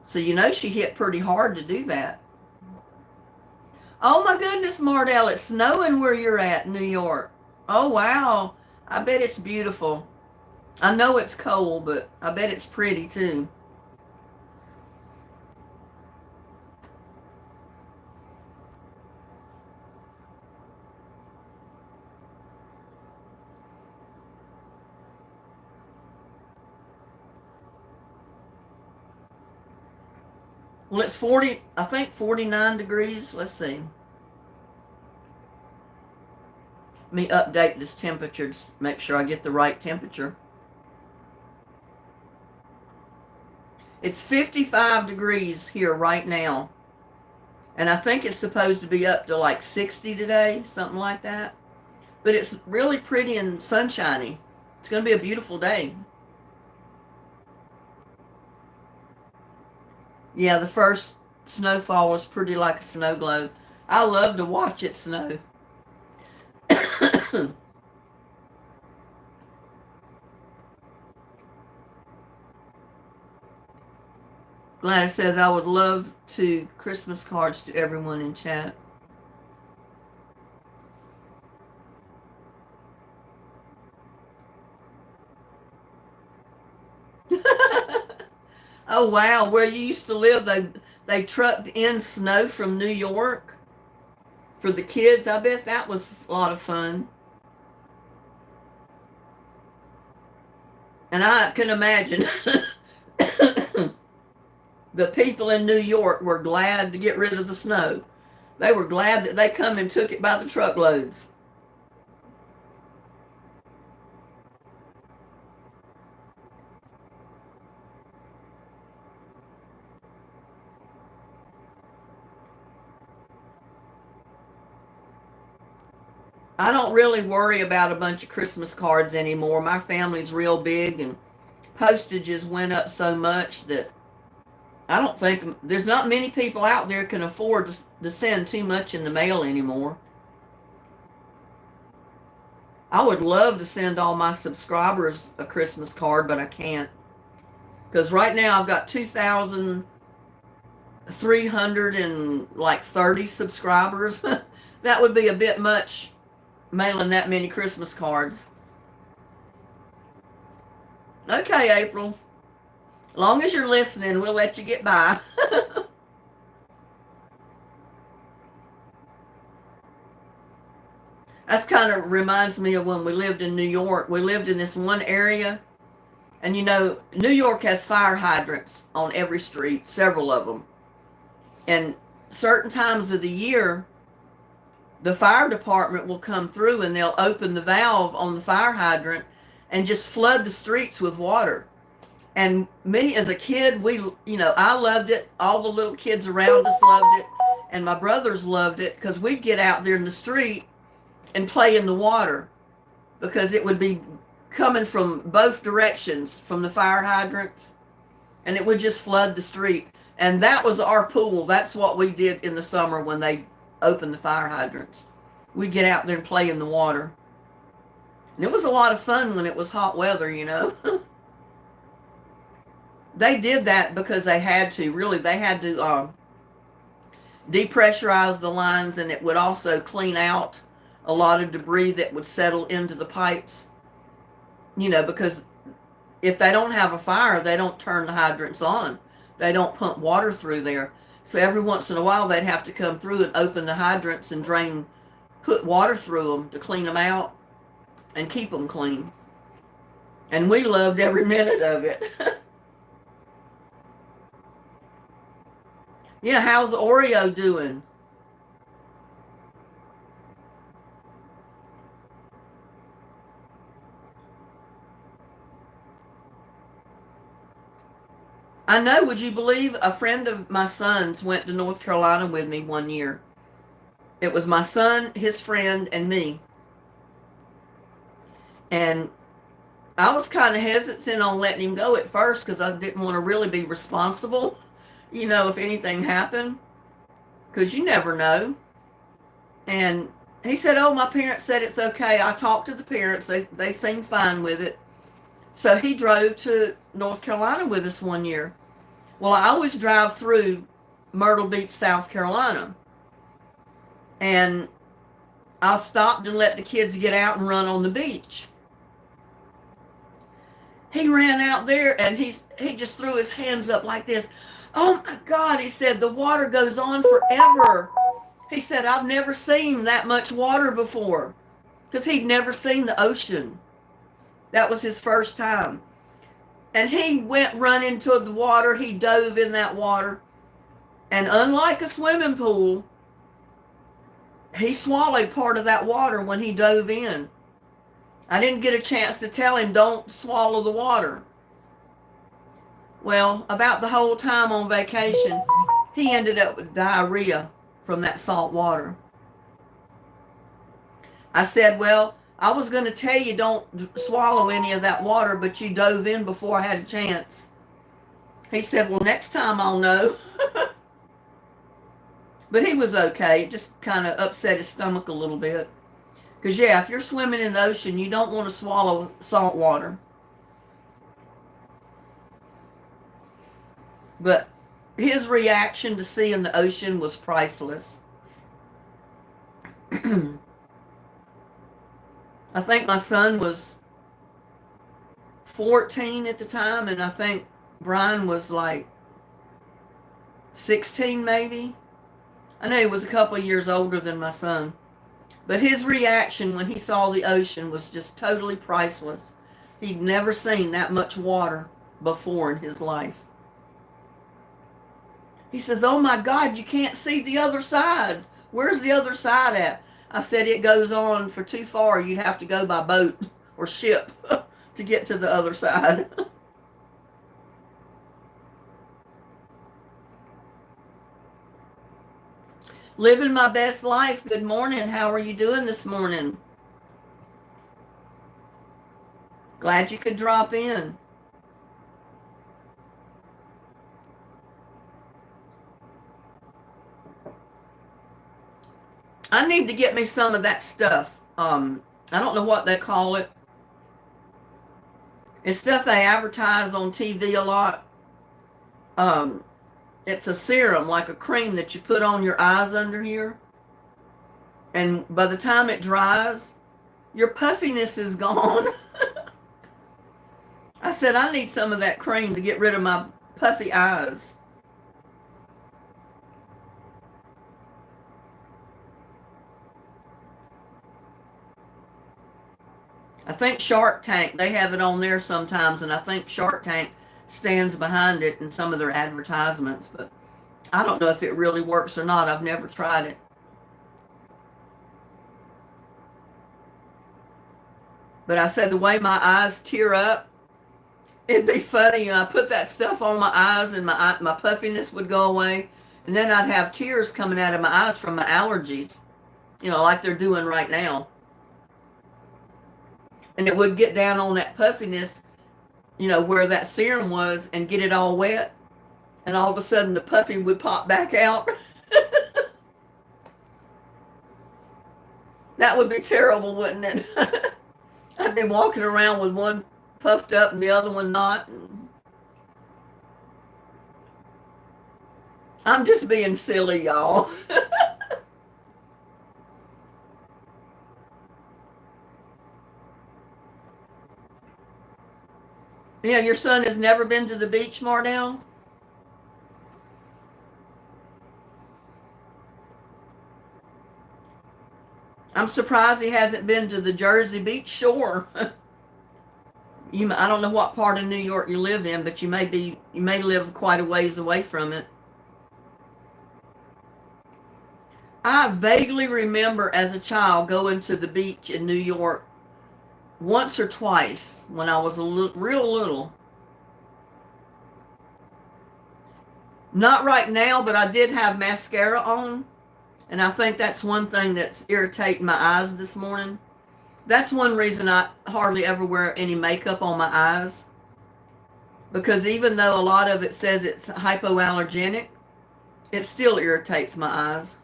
So you know she hit pretty hard to do that. Oh my goodness, Mardell, it's snowing where you're at in New York. Oh wow. I bet it's beautiful. I know it's cold, but I bet it's pretty too. Well, it's 40, I think 49 degrees. Let's see. Let me update this temperature to make sure I get the right temperature. It's 55 degrees here right now. And I think it's supposed to be up to like 60 today, something like that. But it's really pretty and sunshiny. It's going to be a beautiful day. Yeah, the first snowfall was pretty like a snow globe. I love to watch it snow. Gladys says, I would love to Christmas cards to everyone in chat. Oh wow, where you used to live, they trucked in snow from New York for the kids. I bet that was a lot of fun. And I can imagine the people in New York were glad to get rid of the snow. They were glad that they come and took it by the truckloads. I don't really worry about a bunch of Christmas cards anymore. My family's real big and postages went up so much that I don't think there's not many people out there can afford to send too much in the mail anymore. I would love to send all my subscribers a Christmas card, but I can't. Because right now I've got 2,330 subscribers. That would be a bit much mailing that many Christmas cards. Okay, April. Long as you're listening, we'll let you get by. That's kind of reminds me of when we lived in New York. We lived in this one area, and you know, New York has fire hydrants on every street, several of them. And certain times of the year, the fire department will come through and they'll open the valve on the fire hydrant and just flood the streets with water. And me as a kid, I loved it. All the little kids around us loved it. And my brothers loved it because we'd get out there in the street and play in the water because it would be coming from both directions from the fire hydrants, and it would just flood the street. And that was our pool. That's what we did in the summer when they opened the fire hydrants. We'd get out there and play in the water. And it was a lot of fun when it was hot weather. They did that because they had to. Really, they had to depressurize the lines, and it would also clean out a lot of debris that would settle into the pipes. Because if they don't have a fire, they don't turn the hydrants on. They don't pump water through there. So every once in a while, they'd have to come through and open the hydrants and put water through them to clean them out and keep them clean. And we loved every minute of it. Yeah, how's Oreo doing? I know, would you believe a friend of my son's went to North Carolina with me one year? It was my son, his friend, and me. And I was kind of hesitant on letting him go at first because I didn't want to really be responsible, if anything happened, because you never know. And he said, oh, my parents said it's okay. I talked to the parents. They seemed fine with it. So he drove to North Carolina with us one year. Well, I always drive through Myrtle Beach, South Carolina. And I stopped and let the kids get out and run on the beach. He ran out there and he just threw his hands up like this. Oh my God, he said, the water goes on forever. He said, I've never seen that much water before, because he'd never seen the ocean. That was his first time. And he went running to the water. He dove in that water. And unlike a swimming pool, he swallowed part of that water when he dove in. I didn't get a chance to tell him, don't swallow the water. Well, about the whole time on vacation, he ended up with diarrhea from that salt water. I said, well, I was going to tell you don't swallow any of that water, but you dove in before I had a chance. He said, well, next time I'll know. But he was okay. It just kind of upset his stomach a little bit. Because, yeah, if you're swimming in the ocean, you don't want to swallow salt water. But his reaction to seeing the ocean was priceless. I think my son was 14 at the time, and I think Brian was like 16 maybe. I know he was a couple of years older than my son. But his reaction when he saw the ocean was just totally priceless. He'd never seen that much water before in his life. He says, oh my God, you can't see the other side. Where's the other side at? I said, it goes on for too far. You'd have to go by boat or ship to get to the other side. Living my best life. Good morning. How are you doing this morning? Glad you could drop in. I need to get me some of that stuff. I don't know what they call it. It's stuff they advertise on TV a lot. It's a serum, like a cream that you put on your eyes under here. And by the time it dries, your puffiness is gone. I said, I need some of that cream to get rid of my puffy eyes. I think Shark Tank, they have it on there sometimes, and I think Shark Tank stands behind it in some of their advertisements, but I don't know if it really works or not. I've never tried it. But I said the way my eyes tear up, it'd be funny. I put that stuff on my eyes, and my puffiness would go away, and then I'd have tears coming out of my eyes from my allergies, like they're doing right now. And it would get down on that puffiness, where that serum was, and get it all wet, and all of a sudden the puffy would pop back out. That would be terrible, wouldn't it? I'd be walking around with one puffed up and the other one not. I'm just being silly, y'all. Yeah, your son has never been to the beach, Mardell? I'm surprised he hasn't been to the Jersey Beach shore. I don't know what part of New York you live in, but you may live quite a ways away from it. I vaguely remember as a child going to the beach in New York once or twice when I was real little. Not right now, but I did have mascara on, and I think that's one thing that's irritating my eyes this morning. That's one reason I hardly ever wear any makeup on my eyes, because even though a lot of it says it's hypoallergenic, it still irritates my eyes.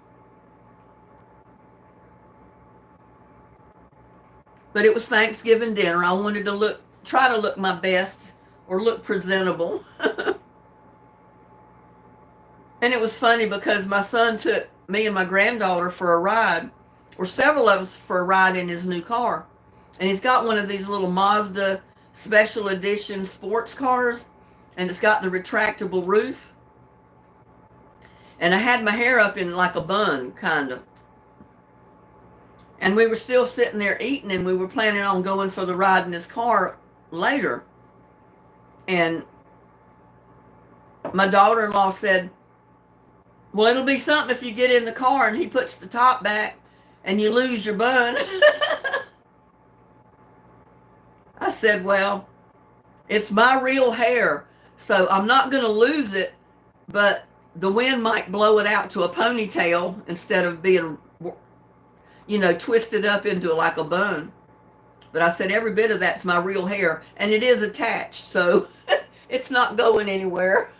But it was Thanksgiving dinner. I wanted to try to look my best or look presentable. And it was funny because my son took me and my granddaughter for a ride, or several of us for a ride in his new car. And he's got one of these little Mazda special edition sports cars, and it's got the retractable roof. And I had my hair up in like a bun, kind of. And we were still sitting there eating, and we were planning on going for the ride in his car later. And my daughter-in-law said, well, it'll be something if you get in the car and he puts the top back and you lose your bun. I said, well, it's my real hair, so I'm not going to lose it, but the wind might blow it out to a ponytail instead of being, twisted up into like a bun. But I said, every bit of that's my real hair, and it is attached, so it's not going anywhere.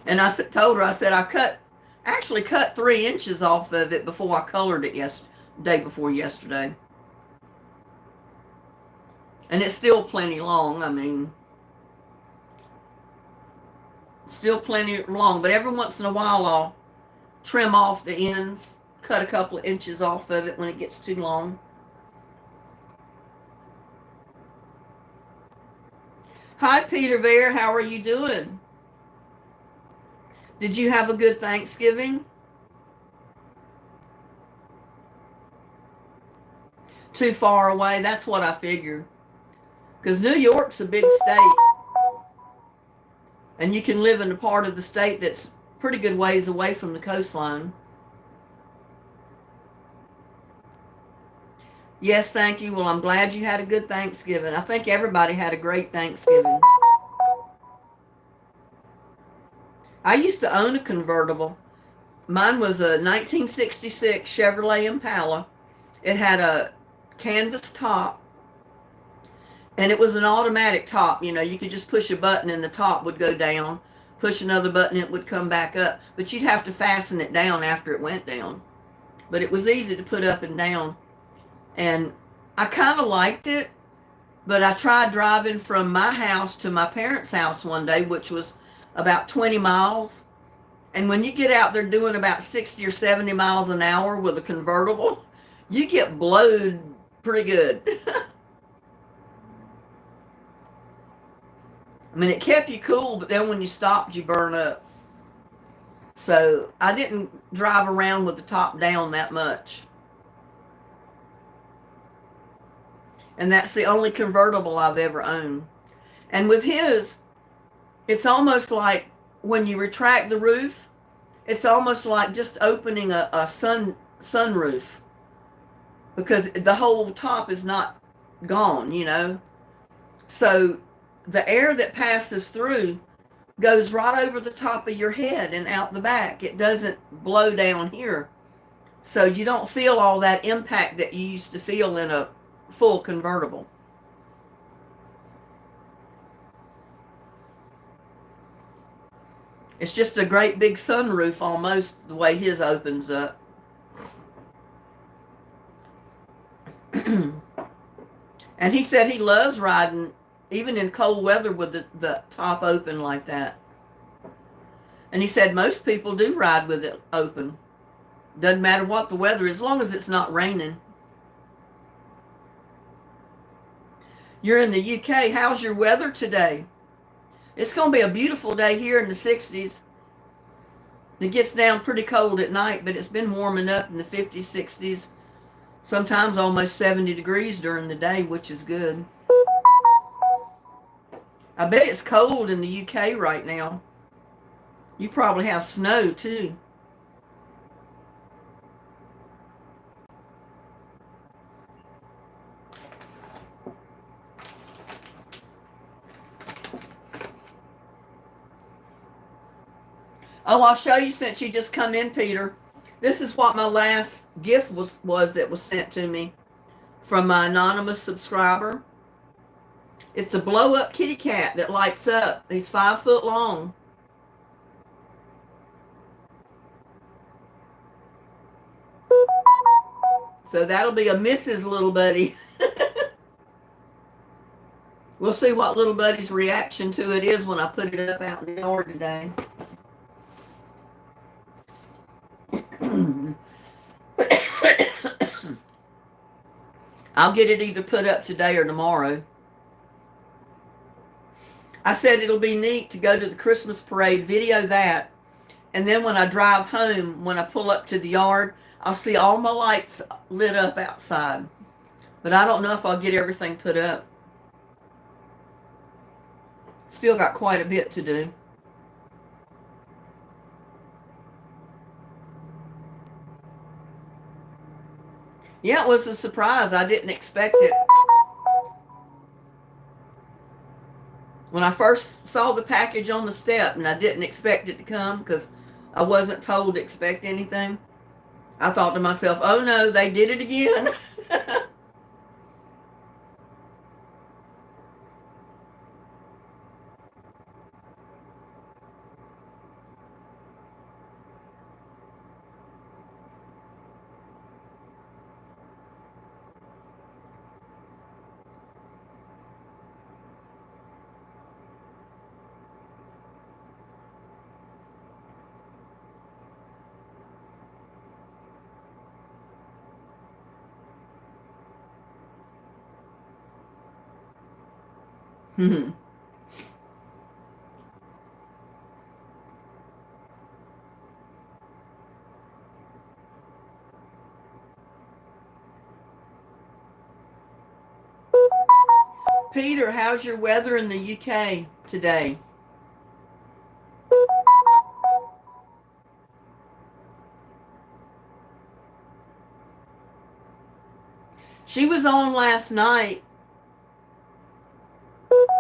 And I told her, I said, I actually cut 3 inches off of it before I colored it day before yesterday. And it's still plenty long. I mean, still plenty long. But every once in a while, I'll trim off the ends, cut a couple of inches off of it when it gets too long. Hi, Peter Bear. How are you doing? Did you have a good Thanksgiving? Too far away? That's what I figured. Because New York's a big state. And you can live in a part of the state that's pretty good ways away from the coastline. Yes, thank you. Well, I'm glad you had a good Thanksgiving. I think everybody had a great Thanksgiving. I used to own a convertible. Mine was a 1966 Chevrolet Impala. It had a canvas top, and it was an automatic top. You could just push a button and the top would go down. Push another button, it would come back up. But you'd have to fasten it down after it went down. But it was easy to put up and down. And I kind of liked it, but I tried driving from my house to my parents' house one day, which was about 20 miles. And when you get out there doing about 60 or 70 miles an hour with a convertible, you get blowed pretty good. I mean, it kept you cool, but then when you stopped, you burn up. So I didn't drive around with the top down that much. And that's the only convertible I've ever owned. And with his, it's almost like when you retract the roof, it's almost like just opening a sunroof, because the whole top is not gone, you know. So the air that passes through goes right over the top of your head and out the back. It doesn't blow down here. So you don't feel all that impact that you used to feel in a full convertible. It's just a great big sunroof almost the way his opens up. And he said he loves riding even in cold weather with the top open like that. And he said most people do ride with it open. Doesn't matter what the weather is, as long as it's not raining. You're in the UK. How's your weather today? It's going to be a beautiful day here in the 60s. It gets down pretty cold at night, but it's been warming up in the 50s, 60s, sometimes almost 70 degrees during the day, which is good. I bet it's cold in the UK right now. You probably have snow too. Oh, I'll show you since you just come in, Peter. This is what my last gift was that was sent to me from my anonymous subscriber. It's a blow-up kitty cat that lights up. He's 5 foot long. So that'll be a Mrs. Little Buddy. We'll see what Little Buddy's reaction to it is when I put it up out in the yard today. I'll get it either put up today or tomorrow. I said it'll be neat to go to the Christmas parade, video that, and then when I drive home, when I pull up to the yard, I'll see all my lights lit up outside. But I don't know if I'll get everything put up. Still got quite a bit to do. Yeah, it was a surprise. I didn't expect it. When I first saw the package on the step, and I didn't expect it to come because I wasn't told to expect anything, I thought to myself, oh no, they did it again. Peter, how's your weather in the UK today? She was on last night.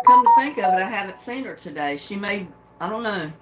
Come to think of it, I haven't seen her today. She may, I don't know.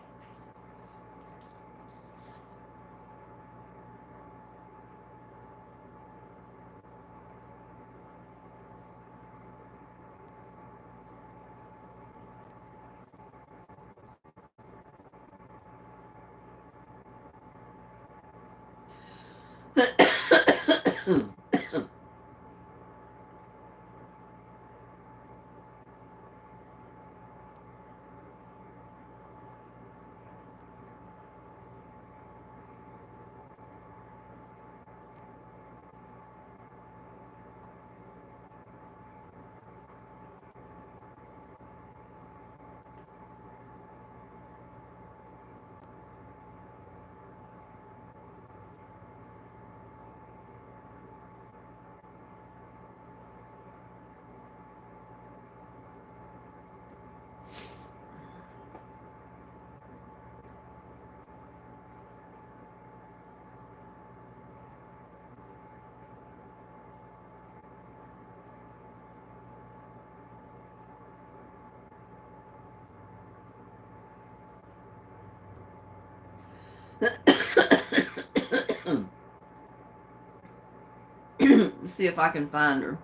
see if I can find her.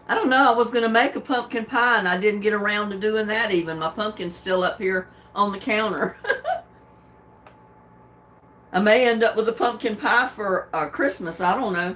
I don't know. I was going to make a pumpkin pie, and I didn't get around to doing that even. My pumpkin's still up here on the counter. I may end up with a pumpkin pie for Christmas. I don't know.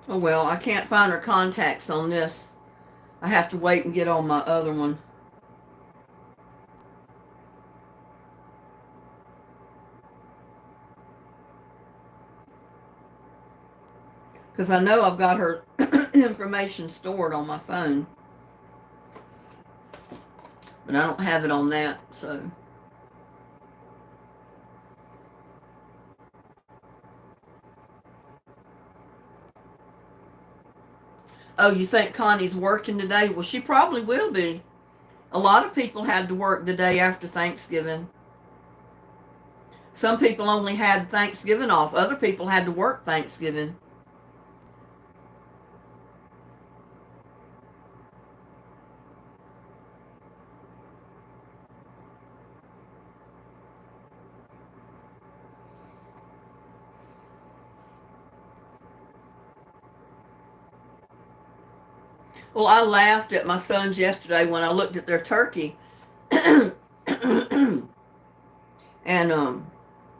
Oh well, I can't find her contacts on this. I have to wait and get on my other one. Because I know I've got her information stored on my phone. But I don't have it on that, so. Oh, you think Connie's working today? Well, she probably will be. A lot of people had to work the day after Thanksgiving. Some people only had Thanksgiving off. Other people had to work Thanksgiving. Well, I laughed at my sons yesterday when I looked at their turkey. And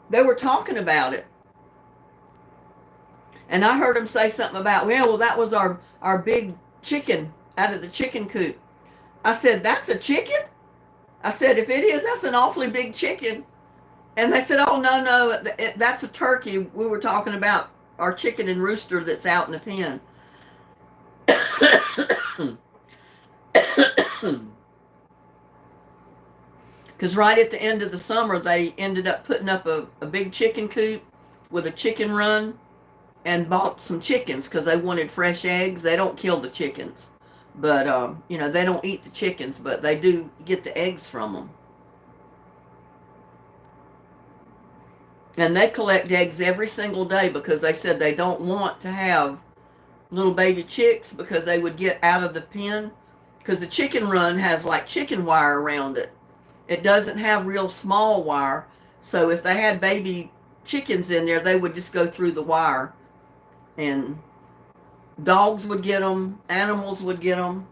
they were talking about it. And I heard them say something about, well, that was our big chicken out of the chicken coop. I said, that's a chicken? I said, if it is, that's an awfully big chicken. And they said, oh, no, that's a turkey. We were talking about our chicken and rooster that's out in the pen. Because right at the end of the summer, they ended up putting up a big chicken coop with a chicken run and bought some chickens because they wanted fresh eggs. They don't kill the chickens. But, they don't eat the chickens, but they do get the eggs from them. And they collect eggs every single day because they said they don't want to have little baby chicks because they would get out of the pen. Because the chicken run has like chicken wire around it. It doesn't have real small wire. So if they had baby chickens in there, they would just go through the wire. And dogs would get them, animals would get them.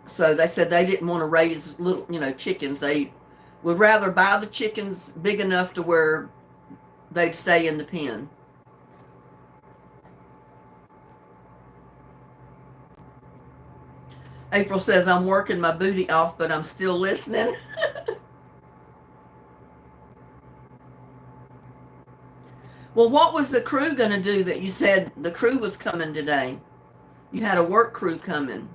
So they said they didn't want to raise little, chickens. They would rather buy the chickens big enough to where they'd stay in the pen. April says, I'm working my booty off, but I'm still listening. Well, what was the crew going to do that you said the crew was coming today? You had a work crew coming.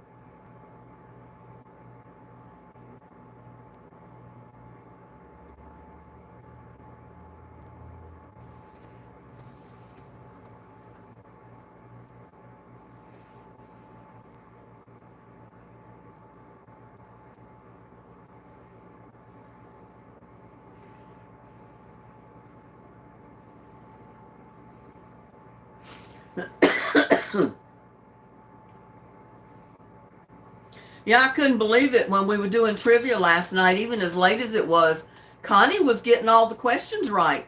Yeah, I couldn't believe it when we were doing trivia last night, even as late as it was. Connie was getting all the questions right,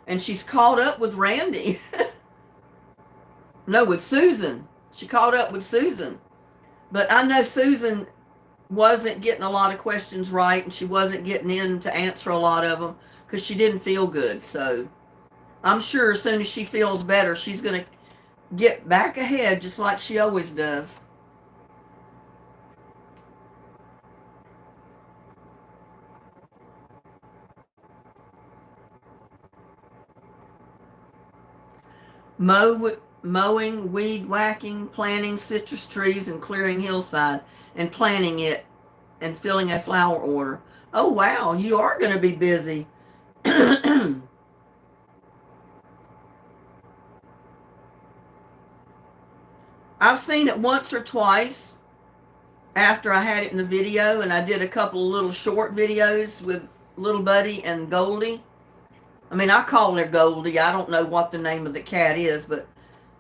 and she's caught up with Randy. No, with Susan. She caught up with Susan. But I know Susan wasn't getting a lot of questions right, and she wasn't getting in to answer a lot of them because she didn't feel good. So I'm sure as soon as she feels better, she's going to get back ahead just like she always does. Mowing, weed whacking, planting citrus trees, and clearing hillside, and planting it, and filling a flower order. Oh, wow, you are going to be busy. I've seen it once or twice after I had it in the video, and I did a couple of little short videos with Little Buddy and Goldie. I mean, I call her Goldie. I don't know what the name of the cat is, but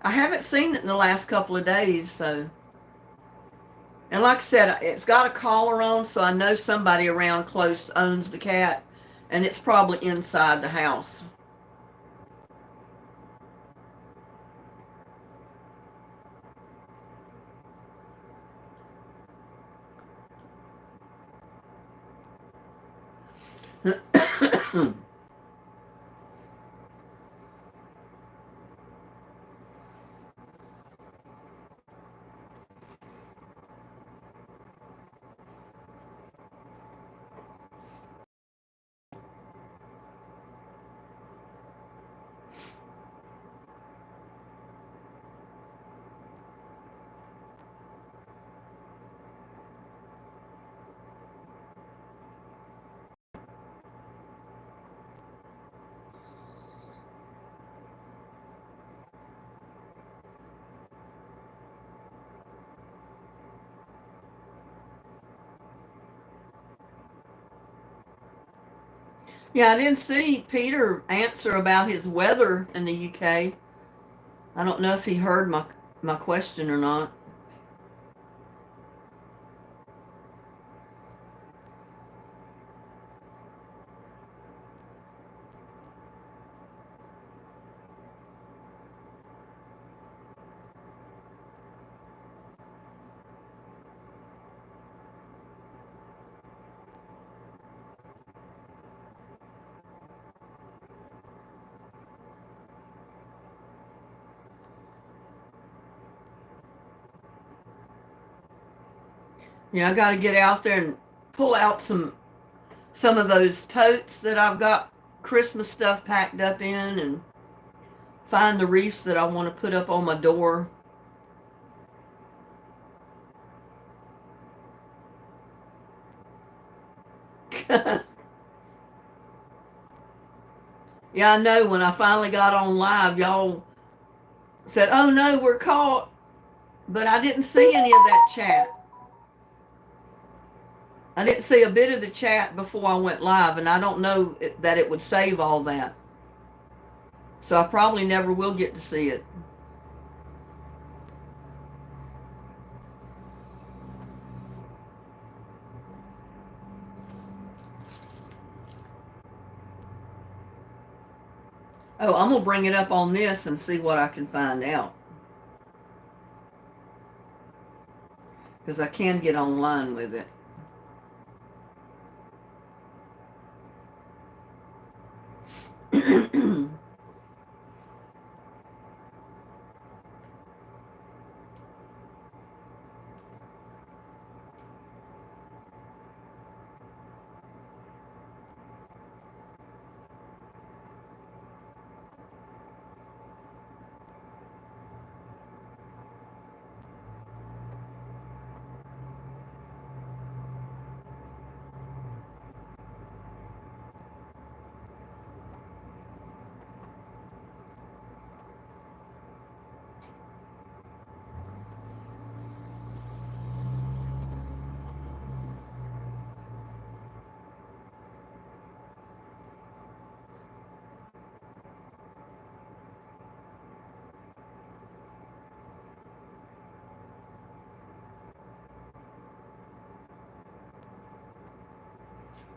I haven't seen it in the last couple of days, so. And like I said, it's got a collar on, so I know somebody around close owns the cat, and it's probably inside the house. Yeah, I didn't see Peter answer about his weather in the UK. I don't know if he heard my question or not. Yeah, I got to get out there and pull out some of those totes that I've got Christmas stuff packed up in, and find the wreaths that I want to put up on my door. Yeah, I know when I finally got on live, y'all said, "Oh no, we're caught." But I didn't see any of that chat. I didn't see a bit of the chat before I went live, and I don't know that it would save all that. So I probably never will get to see it. Oh, I'm going to bring it up on this and see what I can find out. Because I can get online with it.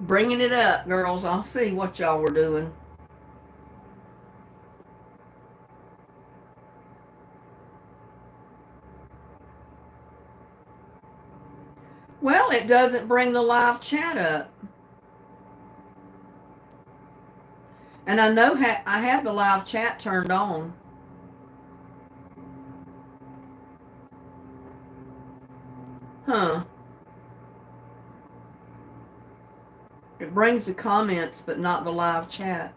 Bringing it up, girls. I'll see what y'all were doing. Well, it doesn't bring the live chat up. And I know I have the live chat turned on. Huh. It brings the comments, but not the live chat.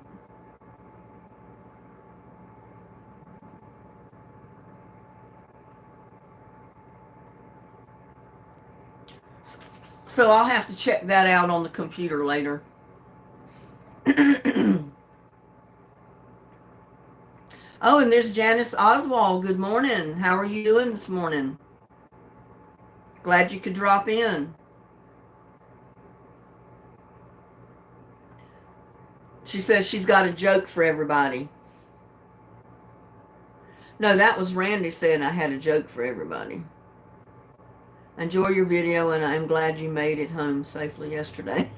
So I'll have to check that out on the computer later. Oh, and there's Janice Oswald. Good morning. How are you doing this morning? Glad you could drop in. She says she's got a joke for everybody. No, that was Randy saying I had a joke for everybody. Enjoy your video, and I'm glad you made it home safely yesterday.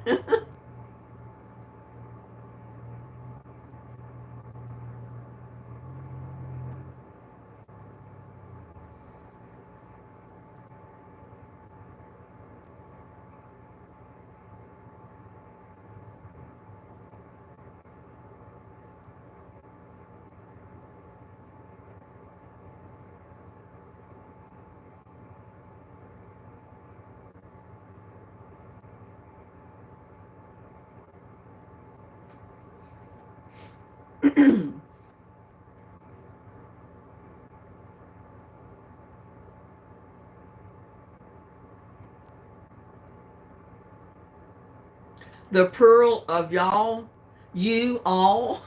The plural of y'all, you all,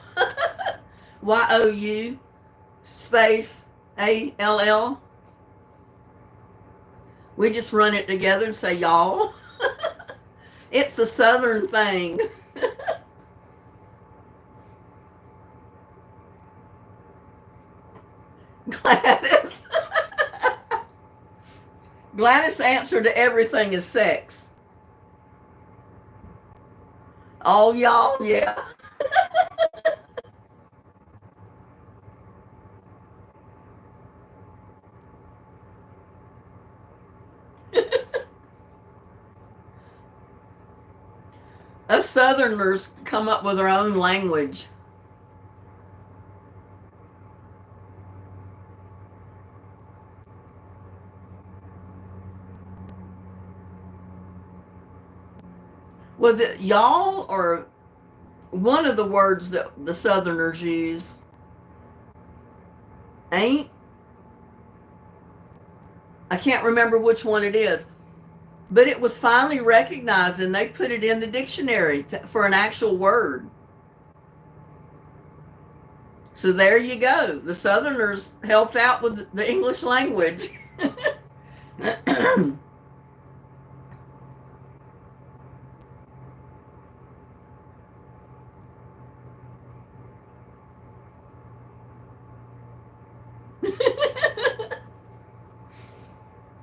YOU space ALL. We just run it together and say y'all. It's a Southern thing. Gladys. Gladys' answer to everything is sex. All y'all, yeah. Us Southerners come up with our own language. Was it y'all or one of the words that the Southerners use? Ain't? I can't remember which one it is. But it was finally recognized and they put it in the dictionary for an actual word. So there you go. The Southerners helped out with the English language.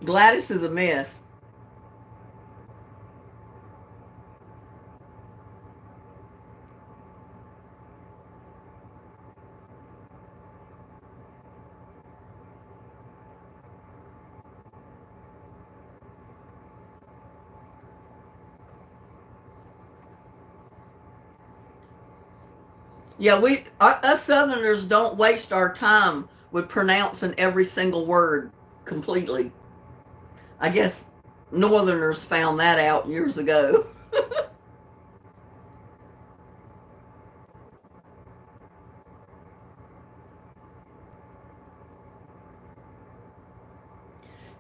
Gladys is a mess. Yeah, us Southerners don't waste our time with pronouncing every single word completely. I guess Northerners found that out years ago.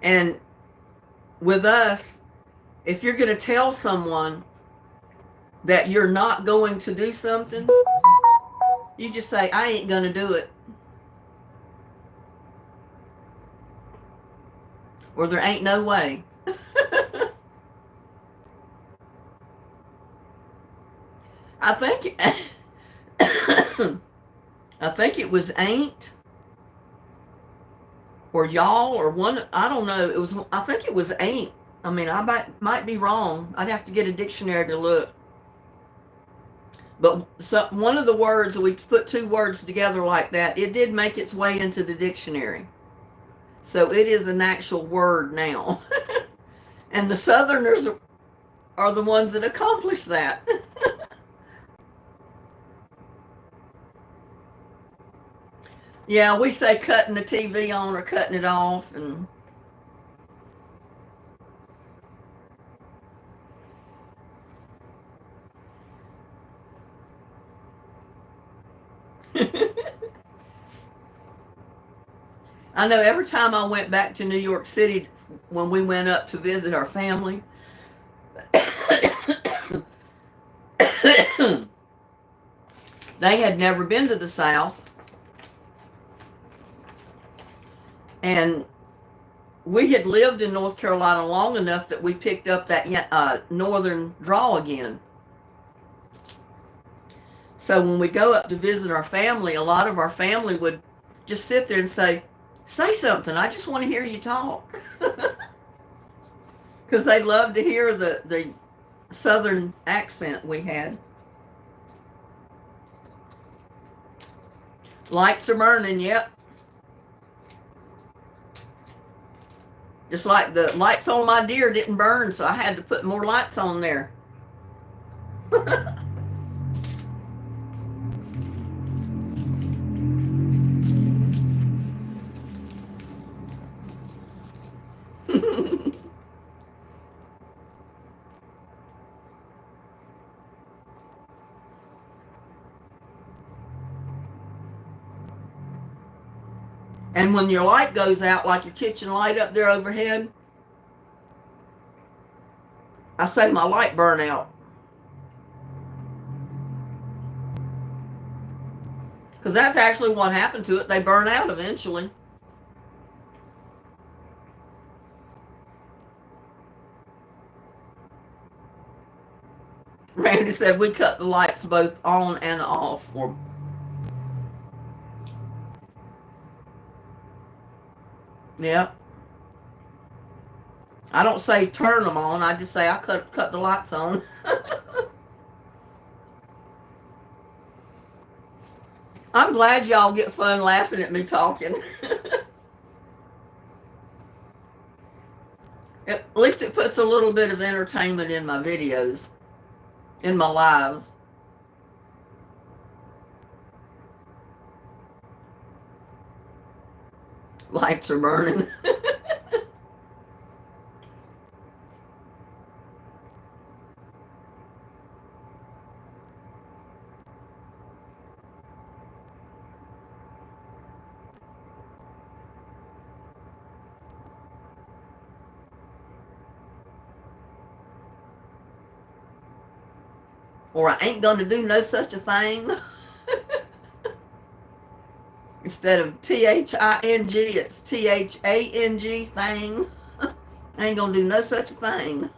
And with us, if you're going to tell someone that you're not going to do something, you just say, I ain't going to do it. Or there ain't no way. I think I think it was ain't or y'all or one, I don't know. It was, I think it was ain't. I mean, I might be wrong. I'd have to get a dictionary to look. But one of the words, we put two words together like that, it did make its way into the dictionary. So it is an actual word now. And the Southerners are the ones that accomplish that. Yeah, we say cutting the TV on or cutting it off, and I know every time I went back to New York City when we went up to visit our family, they had never been to the South, and we had lived in North Carolina long enough that we picked up that northern drawl again. So when we go up to visit our family, a lot of our family would just sit there and say something. I just want to hear you talk. Because they love to hear the southern accent we had. Lights are burning, yep. Just like the lights on my deer didn't burn, so I had to put more lights on there. And when your light goes out, like your kitchen light up there overhead, I say my light burn out. Because that's actually what happened to it. They burn out eventually. Randy said we cut the lights both on and off. Yeah. I don't say turn them on. I just say I cut the lights on. I'm glad y'all get fun laughing at me talking. At least it puts a little bit of entertainment in my videos, in my lives. Lights are burning. Or I ain't gonna do no such a thing. Instead of THING, it's THANG thing. I ain't gonna do no such a thing.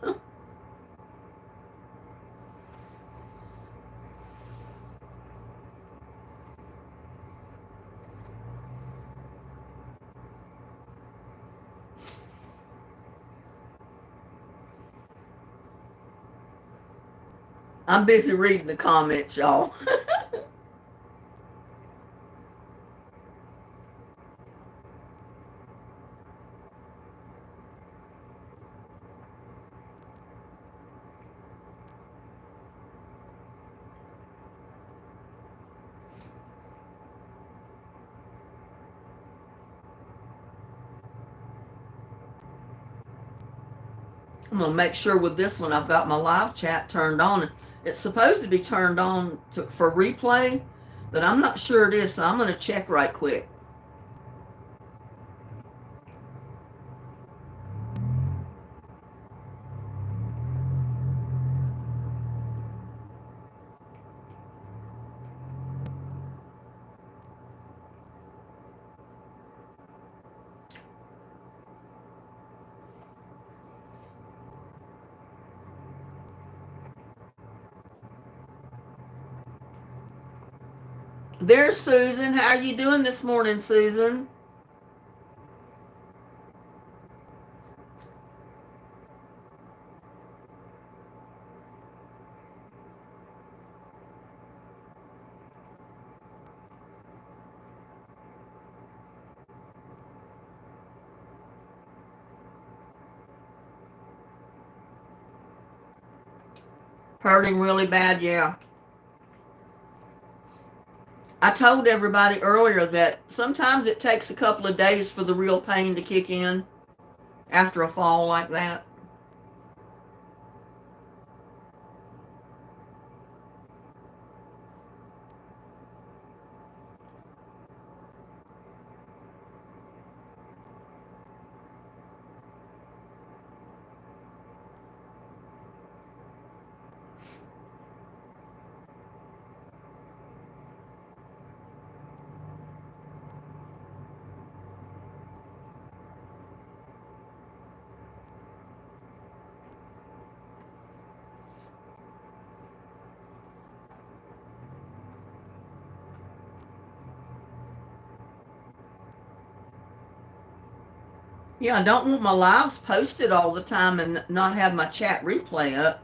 I'm busy reading the comments, y'all. I'm gonna make sure with this one I've got my live chat turned on. It's supposed to be turned on for replay, but I'm not sure it is, so I'm gonna check right quick. There's Susan. How are you doing this morning, Susan? Hurting really bad, yeah. I told everybody earlier that sometimes it takes a couple of days for the real pain to kick in after a fall like that. Yeah, I don't want my lives posted all the time and not have my chat replay up.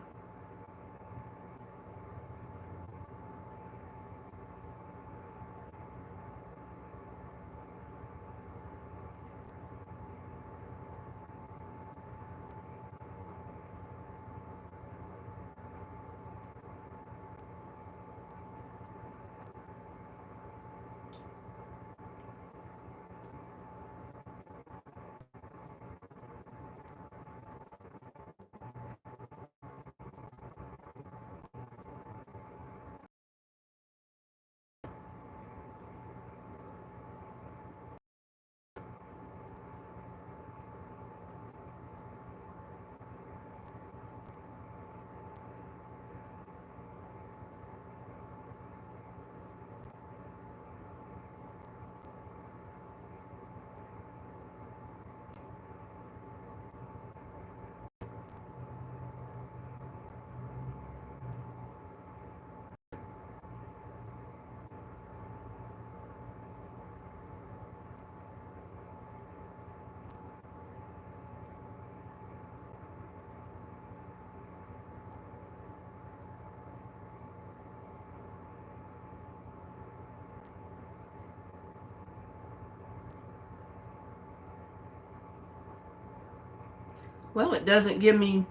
Well, it doesn't give me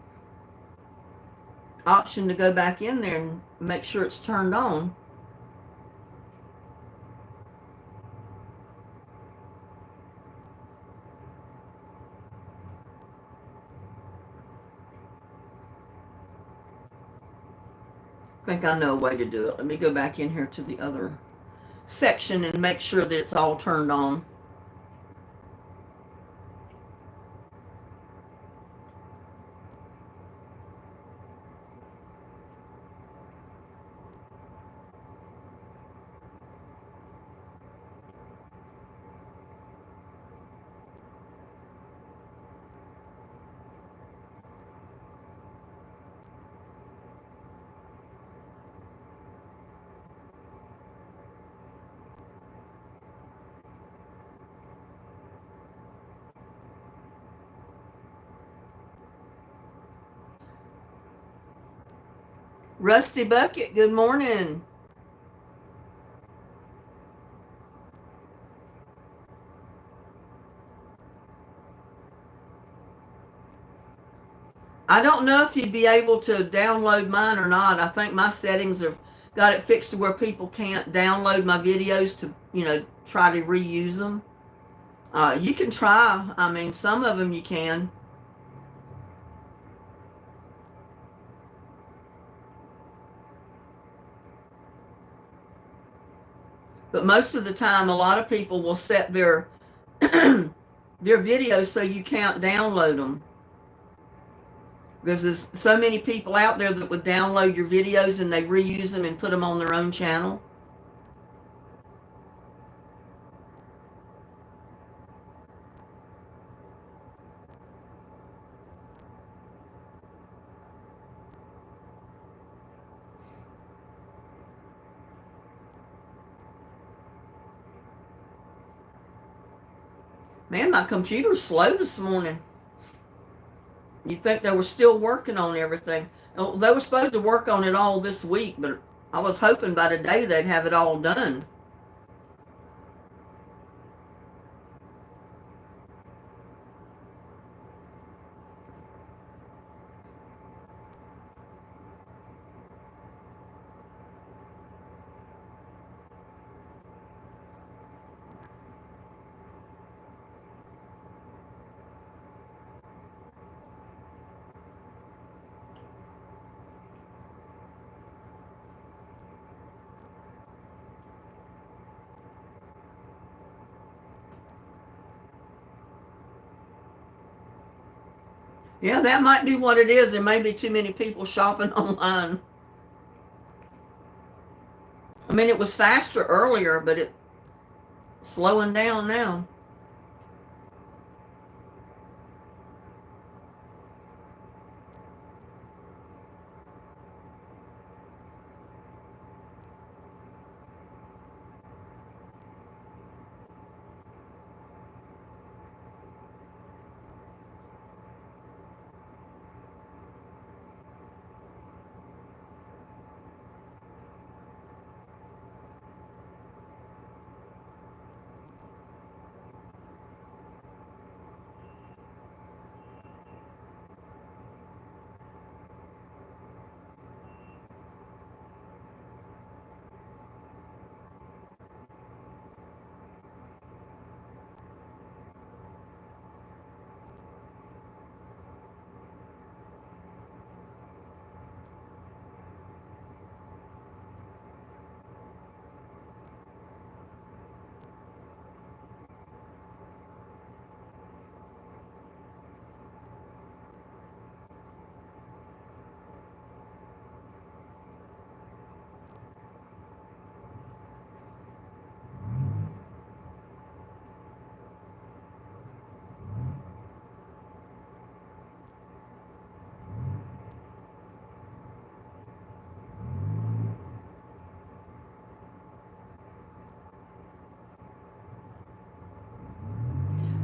option to go back in there and make sure it's turned on. I think I know a way to do it. Let me go back in here to the other section and make sure that it's all turned on. Rusty Bucket, good morning. I don't know if you'd be able to download mine or not. I think my settings have got it fixed to where people can't download my videos to, try to reuse them. You can try. I mean, some of them you can. But most of the time, a lot of people will set their their videos so you can't download them. Because there's so many people out there that would download your videos and they reuse them and put them on their own channel. Man, my computer's slow this morning. You'd think they were still working on everything. They were supposed to work on it all this week, but I was hoping by today they'd have it all done. Yeah, that might be what it is. There may be too many people shopping online. I mean, it was faster earlier, but it's slowing down now.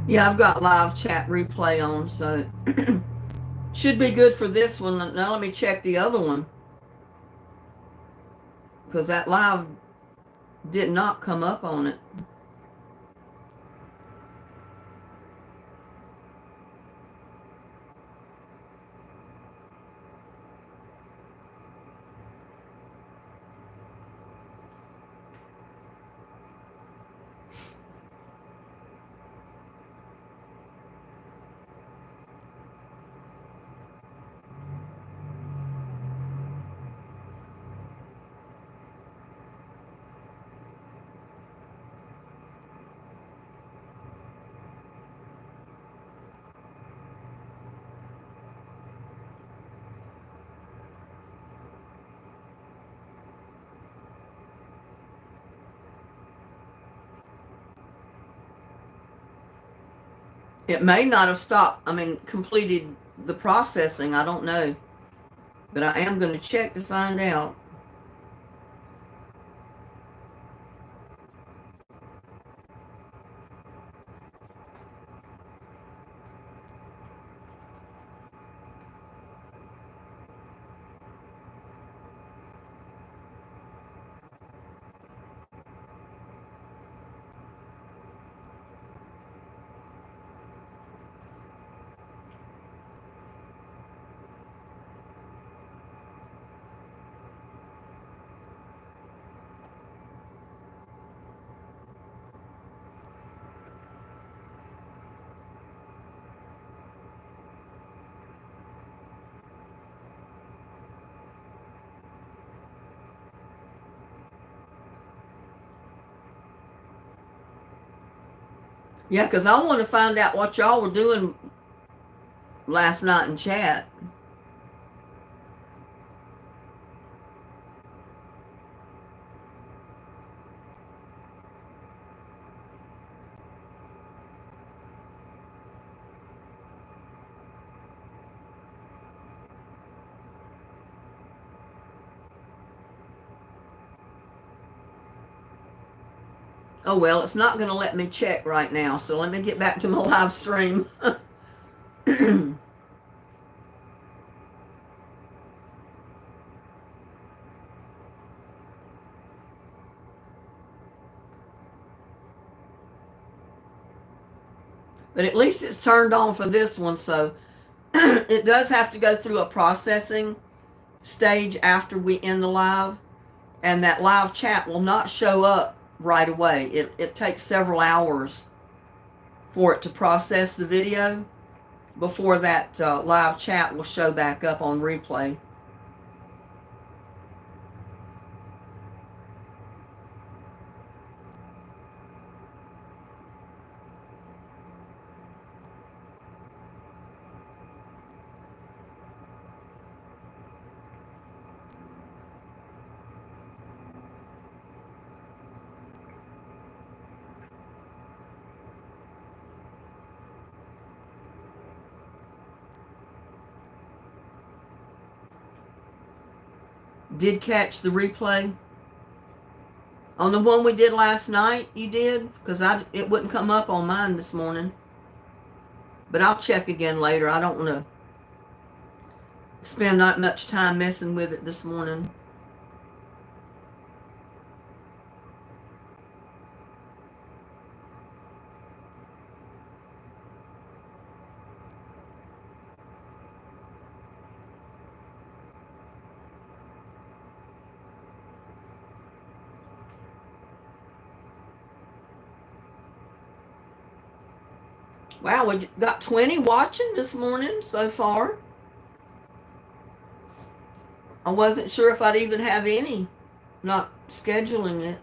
Yeah, I've got live chat replay on, so should be good for this one. Now let me check the other one, because that live did not come up on it. It may not have stopped, completed the processing. I don't know. But I am going to check to find out. Yeah, because I want to find out what y'all were doing last night in chat. Oh, well, it's not going to let me check right now, so let me get back to my live stream. But at least it's turned on for this one, so it does have to go through a processing stage after we end the live, and that live chat will not show up right away. It takes several hours for it to process the video before that live chat will show back up on replay. did catch the replay. On the one we did last night, you did? Because it wouldn't come up on mine this morning. But I'll check again later. I don't want to spend not much time messing with it this morning. Wow, we got 20 watching this morning so far. I wasn't sure if I'd even have any, not scheduling it.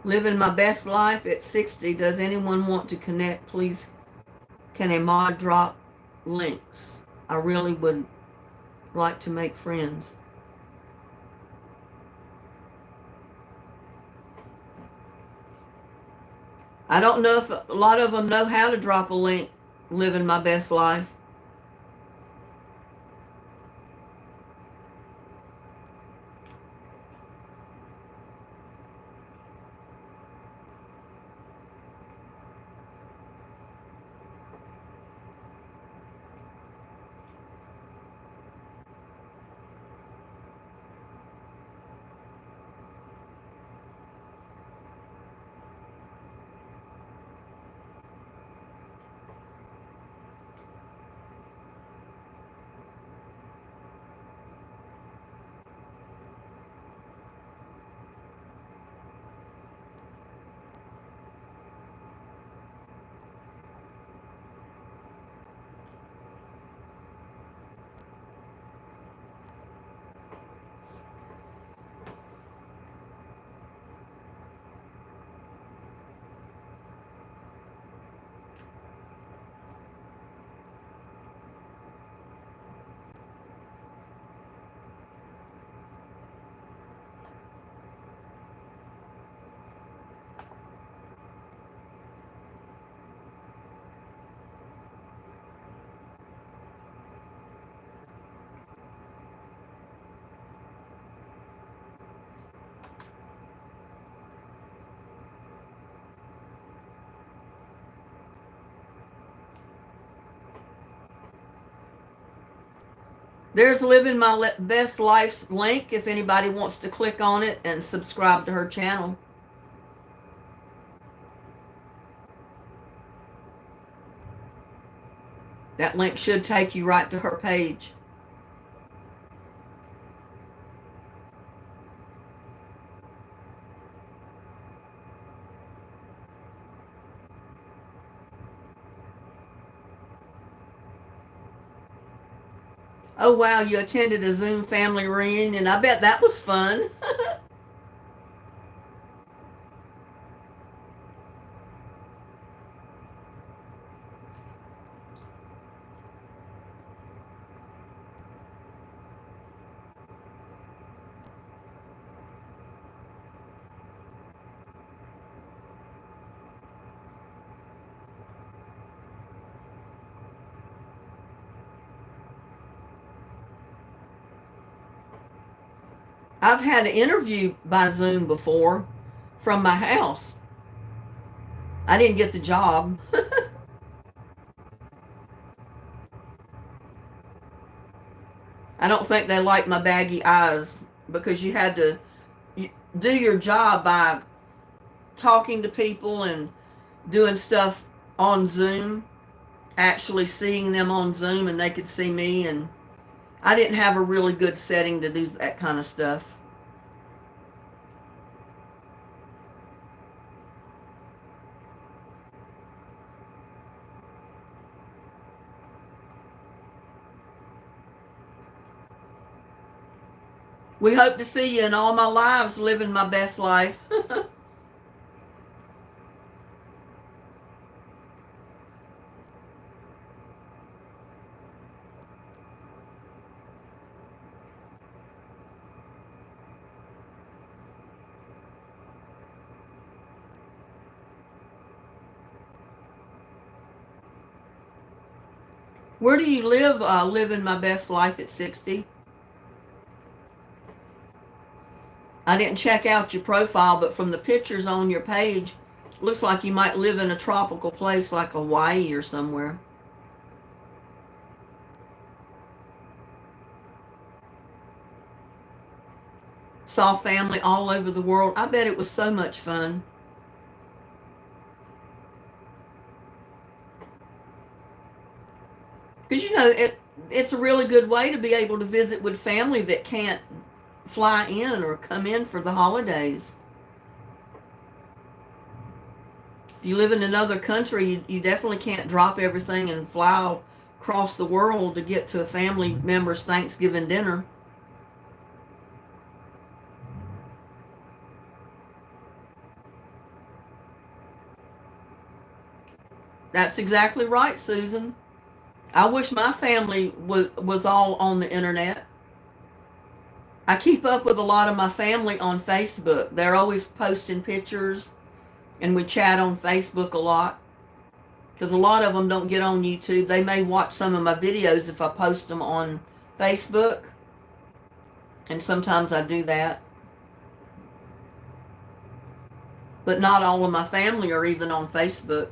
Living my best life at 60. Does anyone want to connect? Please, can a mod drop links? I really would like to make friends. I don't know if a lot of them know how to drop a link. Living my best life. There's Living My Best Life's link if anybody wants to click on it and subscribe to her channel. That link should take you right to her page. Oh, wow, you attended a Zoom family reunion. I bet that was fun. I've had an interview by Zoom before from my house. I didn't get the job. I don't think they liked my baggy eyes because you had to do your job by talking to people and doing stuff on Zoom, actually seeing them on Zoom, and they could see me, and I didn't have a really good setting to do that kind of stuff. We hope to see you in all my lives, living my best life. Where do you live? Living my best life at 60. I didn't check out your profile, but from the pictures on your page, looks like you might live in a tropical place like Hawaii or somewhere. Saw family all over the world. I bet it was so much fun. Because it's a really good way to be able to visit with family that can't fly in or come in for the holidays. If you live in another country, you definitely can't drop everything and fly across the world to get to a family member's Thanksgiving dinner. That's exactly right, Susan. I wish my family was all on the internet. I keep up with a lot of my family on Facebook. They're always posting pictures, and we chat on Facebook a lot. Because a lot of them don't get on YouTube. They may watch some of my videos if I post them on Facebook. And sometimes I do that. But not all of my family are even on Facebook.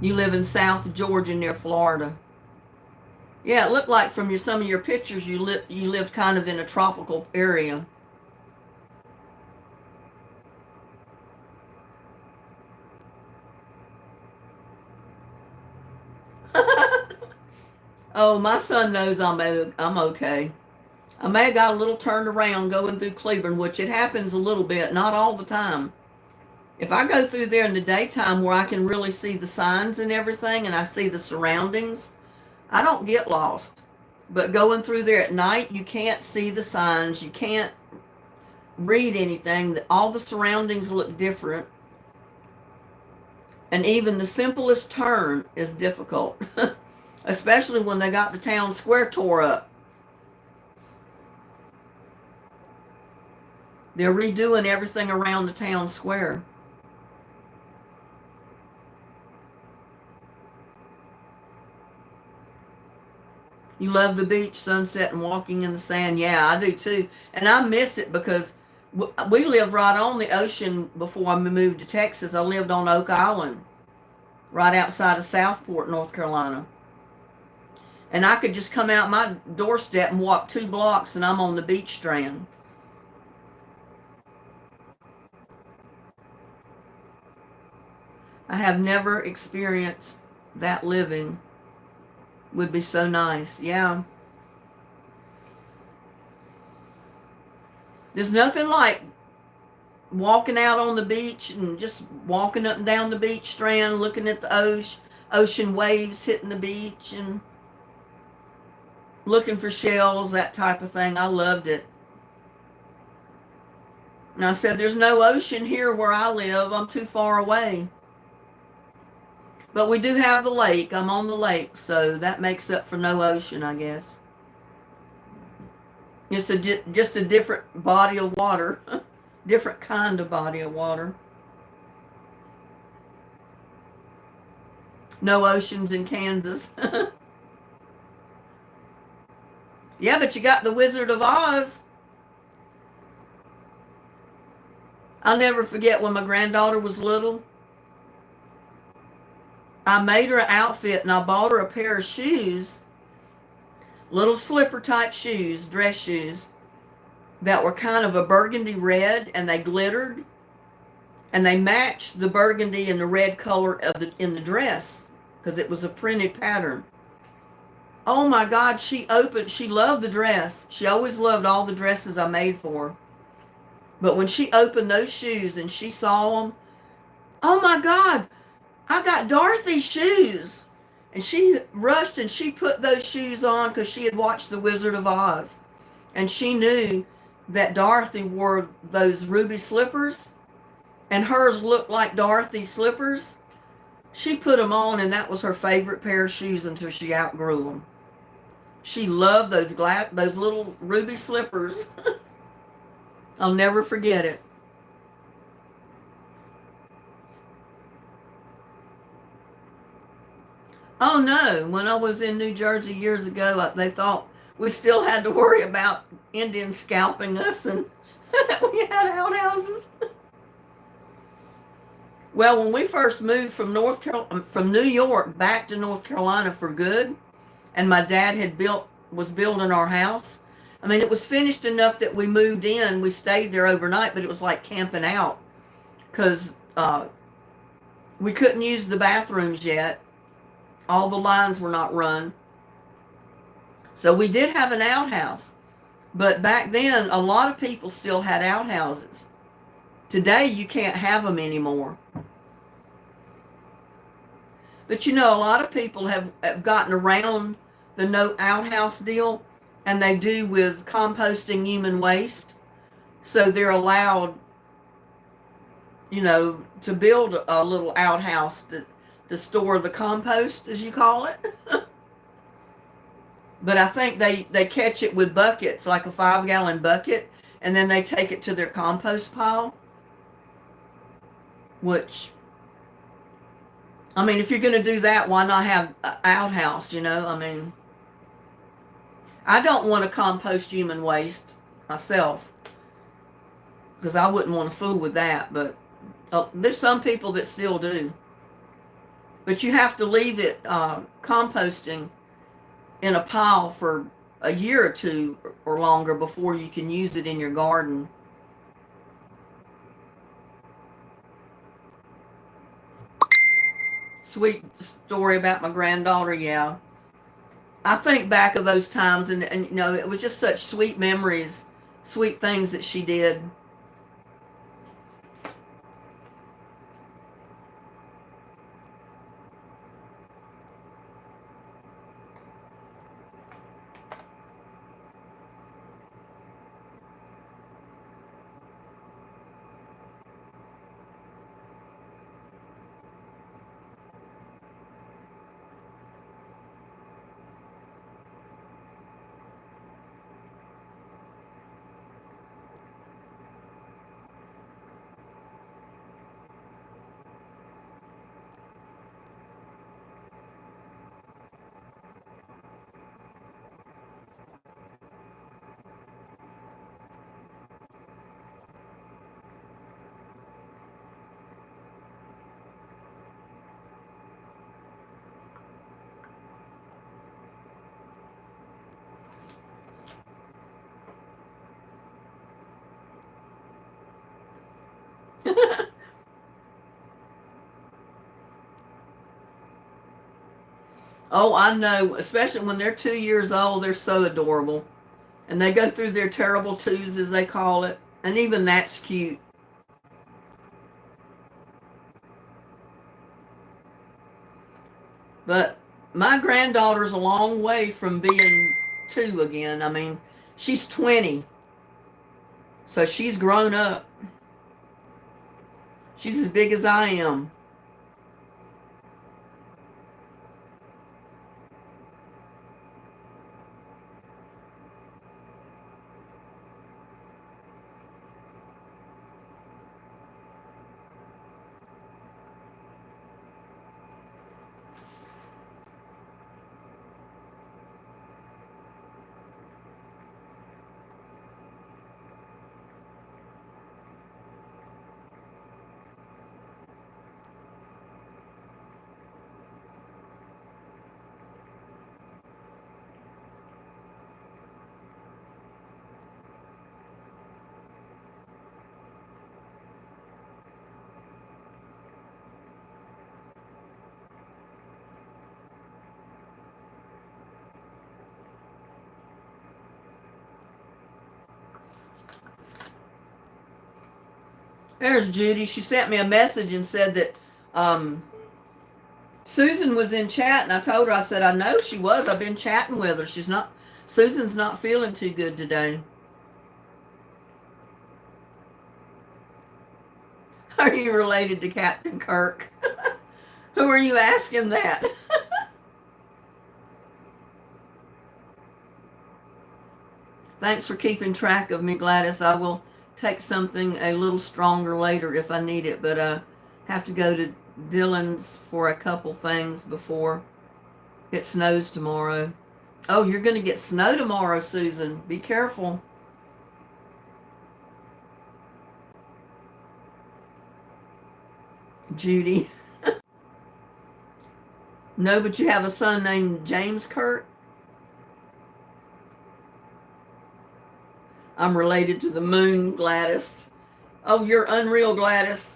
You live in South Georgia near Florida. Yeah, it looked like from some of your pictures you lived kind of in a tropical area. Oh, my son knows I'm okay. I may have got a little turned around going through Cleburne, which it happens a little bit, not all the time. If I go through there in the daytime where I can really see the signs and everything and I see the surroundings, I don't get lost. But going through there at night, you can't see the signs. You can't read anything. All the surroundings look different. And even the simplest turn is difficult, especially when they got the town square tore up. They're redoing everything around the town square. You love the beach, sunset, and walking in the sand. Yeah, I do too. And I miss it because we lived right on the ocean before I moved to Texas. I lived on Oak Island, right outside of Southport, North Carolina. And I could just come out my doorstep and walk 2 blocks and I'm on the beach strand. I have never experienced that living. Would be so nice. Yeah. There's nothing like walking out on the beach and just walking up and down the beach strand, looking at the ocean waves hitting the beach and looking for shells, that type of thing. I loved it. And I said, there's no ocean here where I live. I'm too far away. But we do have the lake. I'm on the lake, so that makes up for no ocean, I guess. It's just a different body of water, different kind of body of water. No oceans in Kansas. Yeah, but you got the Wizard of Oz. I'll never forget when my granddaughter was little. I made her an outfit and I bought her a pair of shoes, little slipper type shoes, dress shoes, that were kind of a burgundy red and they glittered and they matched the burgundy and the red color in the dress because it was a printed pattern. Oh my God, she loved the dress. She always loved all the dresses I made for her. But when she opened those shoes and she saw them, oh my God, I got Dorothy's shoes. And she rushed and she put those shoes on because she had watched The Wizard of Oz. And she knew that Dorothy wore those ruby slippers and hers looked like Dorothy's slippers. She put them on and that was her favorite pair of shoes until she outgrew them. She loved those little ruby slippers. I'll never forget it. Oh no, when I was in New Jersey years ago, they thought we still had to worry about Indians scalping us, and we had outhouses. Well, when we first moved from from New York back to North Carolina for good, and my dad was building our house. I mean, it was finished enough that we moved in. We stayed there overnight, but it was like camping out because we couldn't use the bathrooms yet. All the lines were not run. So we did have an outhouse. But back then, a lot of people still had outhouses. Today, you can't have them anymore. But you know, a lot of people have gotten around the no outhouse deal, and they do with composting human waste. So they're allowed, you know, to build a little outhouse to store the compost, as you call it. But I think they catch it with buckets, like a 5-gallon bucket, and then they take it to their compost pile. Which, I mean, if you're going to do that, why not have an outhouse, you know? I mean, I don't want to compost human waste myself because I wouldn't want to fool with that. But there's some people that still do. But you have to leave it composting in a pile for a year or two or longer before you can use it in your garden. Sweet story about my granddaughter, yeah. I think back of those times, and you know, it was just such sweet memories, sweet things that she did. Oh, I know, especially when they're 2 years old, they're so adorable. And they go through their terrible twos, as they call it. And even that's cute. But my granddaughter's a long way from being 2 again. I mean, she's 20, so she's grown up. She's as big as I am. There's Judy. She sent me a message and said that Susan was in chat, and I told her, I said, I know she was. I've been chatting with her. Susan's not feeling too good today. Are you related to Captain Kirk? Who are you asking that? Thanks for keeping track of me, Gladys. I will take something a little stronger later if I need it, but I have to go to Dylan's for a couple things before. It snows tomorrow. Oh, you're going to get snow tomorrow, Susan. Be careful. Judy. No, but you have a son named James Kurt? I'm related to the moon, Gladys. Oh, you're unreal, Gladys.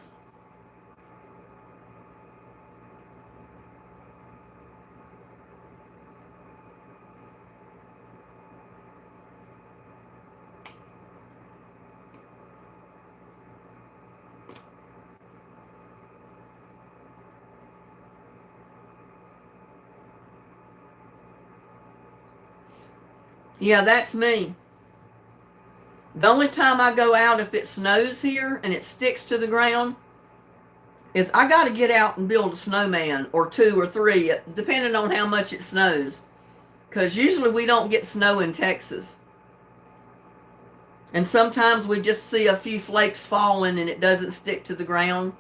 Yeah, that's me. The only time I go out if it snows here and it sticks to the ground is I got to get out and build a snowman or two or three, depending on how much it snows. Because usually we don't get snow in Texas. And sometimes we just see a few flakes falling and it doesn't stick to the ground.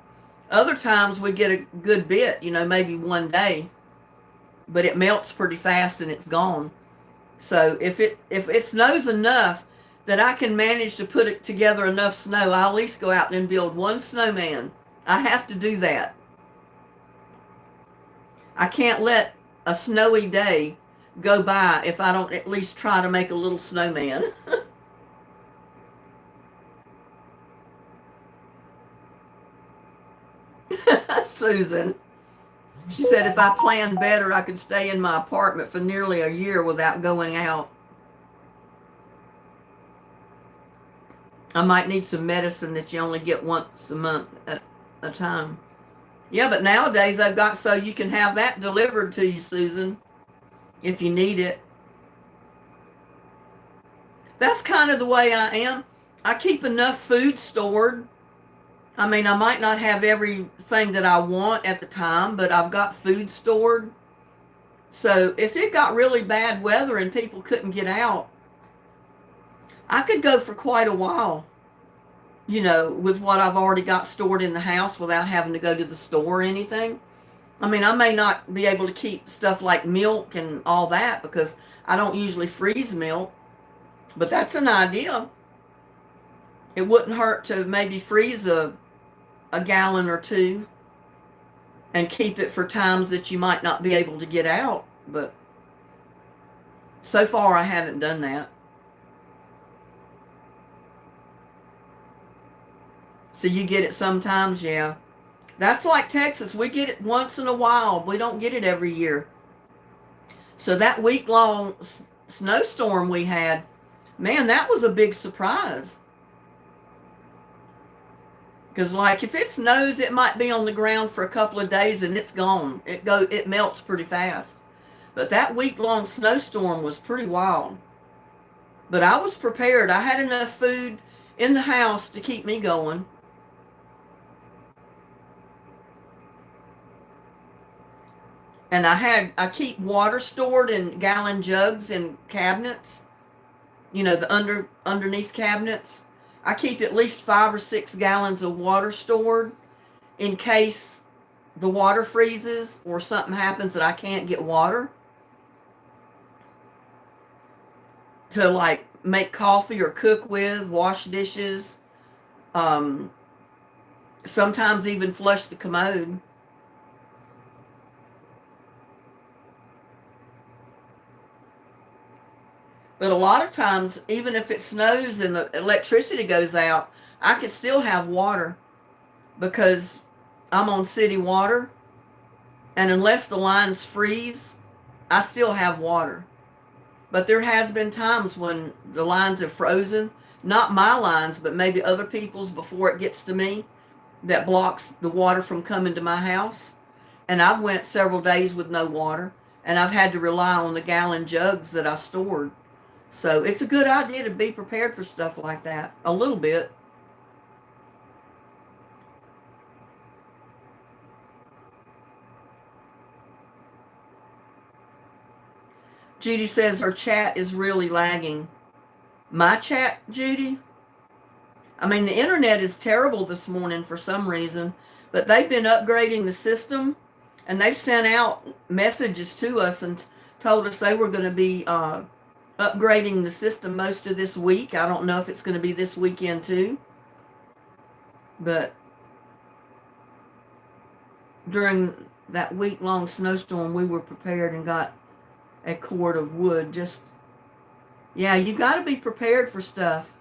Other times we get a good bit, maybe one day. But it melts pretty fast and it's gone. So if it snows enough that I can manage to put it together enough snow, I'll at least go out and build one snowman. I have to do that. I can't let a snowy day go by if I don't at least try to make a little snowman. Susan. She said if I planned better, I could stay in my apartment for nearly a year without going out. I might need some medicine that you only get once a month at a time. Yeah, but nowadays I've got so you can have that delivered to you, Susan, if you need it. That's kind of the way I am. I keep enough food stored. I mean, I might not have everything that I want at the time, but I've got food stored. So if it got really bad weather and people couldn't get out, I could go for quite a while, with what I've already got stored in the house without having to go to the store or anything. I mean, I may not be able to keep stuff like milk and all that because I don't usually freeze milk, but that's an idea. It wouldn't hurt to maybe freeze a gallon or two and keep it for times that you might not be able to get out. But so far I haven't done that. So you get it sometimes, yeah. That's like Texas. We get it once in a while. We don't get it every year. So that week-long snowstorm we had, man, that was a big surprise. Because like if it snows, it might be on the ground for a couple of days and it's gone. It melts pretty fast. But that week-long snowstorm was pretty wild. But I was prepared. I had enough food in the house to keep me going. And I keep water stored in gallon jugs in cabinets. The underneath cabinets. I keep at least 5 or 6 gallons of water stored in case the water freezes or something happens that I can't get water to like make coffee or cook with, wash dishes, sometimes even flush the commode. But a lot of times, even if it snows and the electricity goes out, I can still have water because I'm on city water. And unless the lines freeze, I still have water. But there has been times when the lines have frozen, not my lines, but maybe other people's before it gets to me, that blocks the water from coming to my house. And I've went several days with no water, and I've had to rely on the gallon jugs that I stored. So it's a good idea to be prepared for stuff like that, a little bit. Judy says her chat is really lagging. My chat, Judy? I mean, the internet is terrible this morning for some reason, but they've been upgrading the system, And they've sent out messages to us and told us they were going to be upgrading the system most of this week. I don't know if it's going to be this weekend too. But during that week-long snowstorm, we were prepared and got a cord of wood. Just, yeah, you got to be prepared for stuff.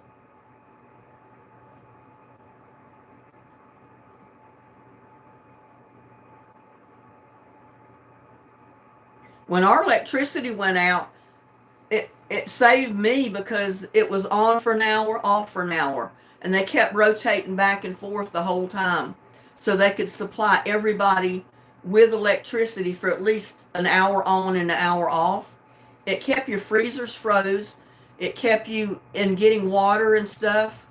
When our electricity went out, it saved me because it was on for an hour, off for an hour. And they kept rotating back and forth the whole time. So they could supply everybody with electricity for at least an hour on and an hour off. It kept your freezers froze. It kept you in getting water and stuff.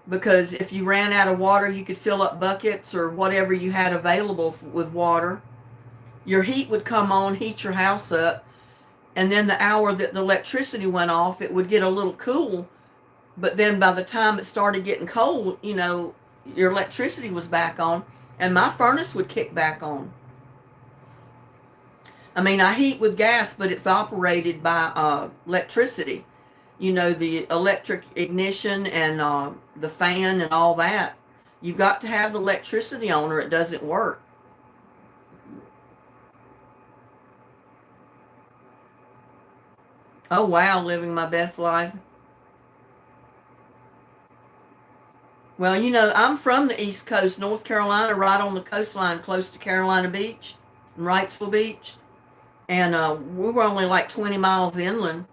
Because if you ran out of water, you could fill up buckets or whatever you had available with water. Your heat would come on, heat your house up. And then the hour that the electricity went off, it would get a little cool. But then by the time it started getting cold, you know, your electricity was back on. And my furnace would kick back on. I mean, I heat with gas, but it's operated by electricity. You know, the electric ignition and the fan and all that. You've got to have the electricity on or it doesn't work. Oh, wow, living my best life. Well, you know, I'm from the East Coast, North Carolina, right on the coastline, close to Carolina Beach, Wrightsville Beach. And we were only like 20 miles inland.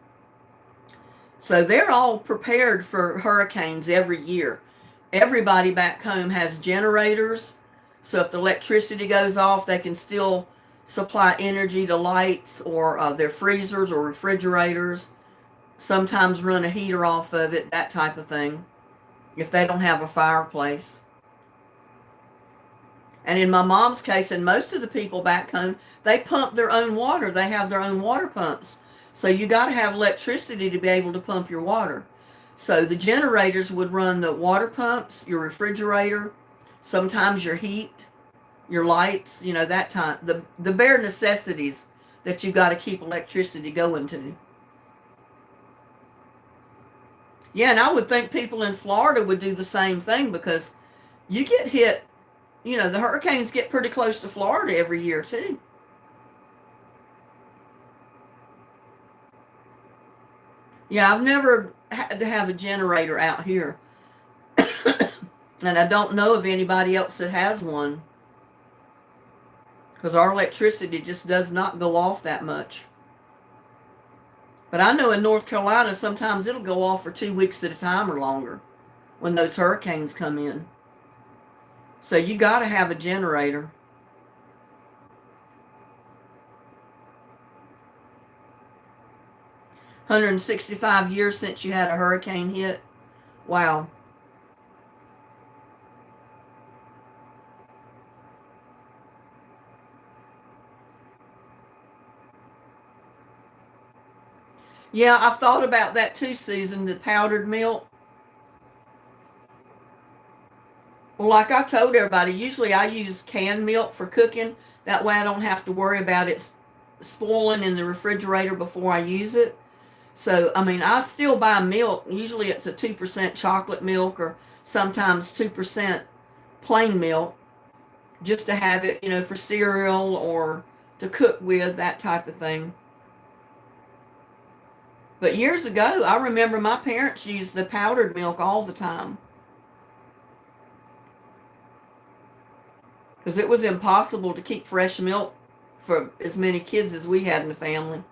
So they're all prepared for hurricanes every year. Everybody back home has generators. So if the electricity goes off, they can still supply energy to lights or their freezers or refrigerators. Sometimes run a heater off of it, that type of thing, if they don't have a fireplace. And in my mom's case, and most of the people back home, they pump their own water. They have their own water pumps. So you got to have electricity to be able to pump your water. So the generators would run the water pumps, your refrigerator, sometimes your heat, your lights, you know, that time. The bare necessities that you got to keep electricity going to. Yeah, and I would think people in Florida would do the same thing because you get hit, you know, the hurricanes get pretty close to Florida every year too. Yeah, I've never had to have a generator out here. And I don't know of anybody else that has one because our electricity just does not go off that much. But I know in North Carolina, sometimes it'll go off for 2 weeks at a time or longer when those hurricanes come in. So you got to have a generator. $165 since you had a hurricane hit. Wow. Yeah, I've thought about that too, Susan, the powdered milk. Well, like I told everybody, usually I use canned milk for cooking. That way I don't have to worry about it spoiling in the refrigerator before I use it. So, I mean, I still buy milk. Usually it's a 2% chocolate milk or sometimes 2% plain milk just to have it, you know, for cereal or to cook with, that type of thing. But years ago, I remember my parents used the powdered milk all the time because it was impossible to keep fresh milk for as many kids as we had in the family.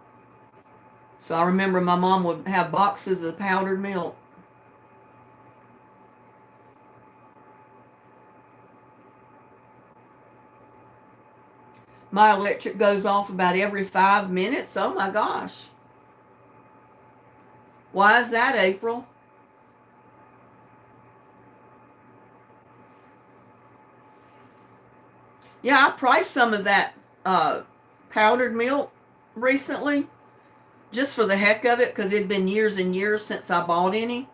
So I remember my mom would have boxes of powdered milk. My electric goes off about every 5 minutes. Oh my gosh. Why is that, April? Yeah, I priced some of that powdered milk recently just for the heck of it because it'd been years and years since I bought any.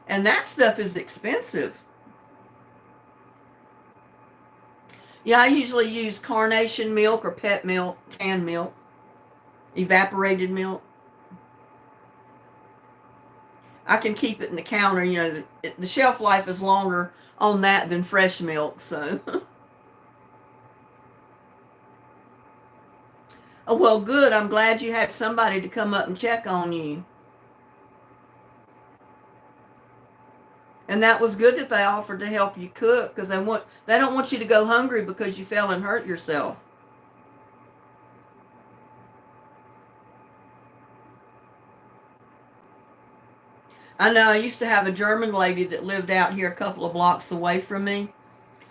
And that stuff is expensive. Yeah, I usually use carnation milk or pet milk, canned milk, evaporated milk. I can keep it in the counter. You know, the shelf life is longer on that than fresh milk. So, oh well, good. I'm glad you had somebody to come up and check on you. And that was good that they offered to help you cook because they don't want you to go hungry because you fell and hurt yourself. I know I used to have a German lady that lived out here a couple of blocks away from me.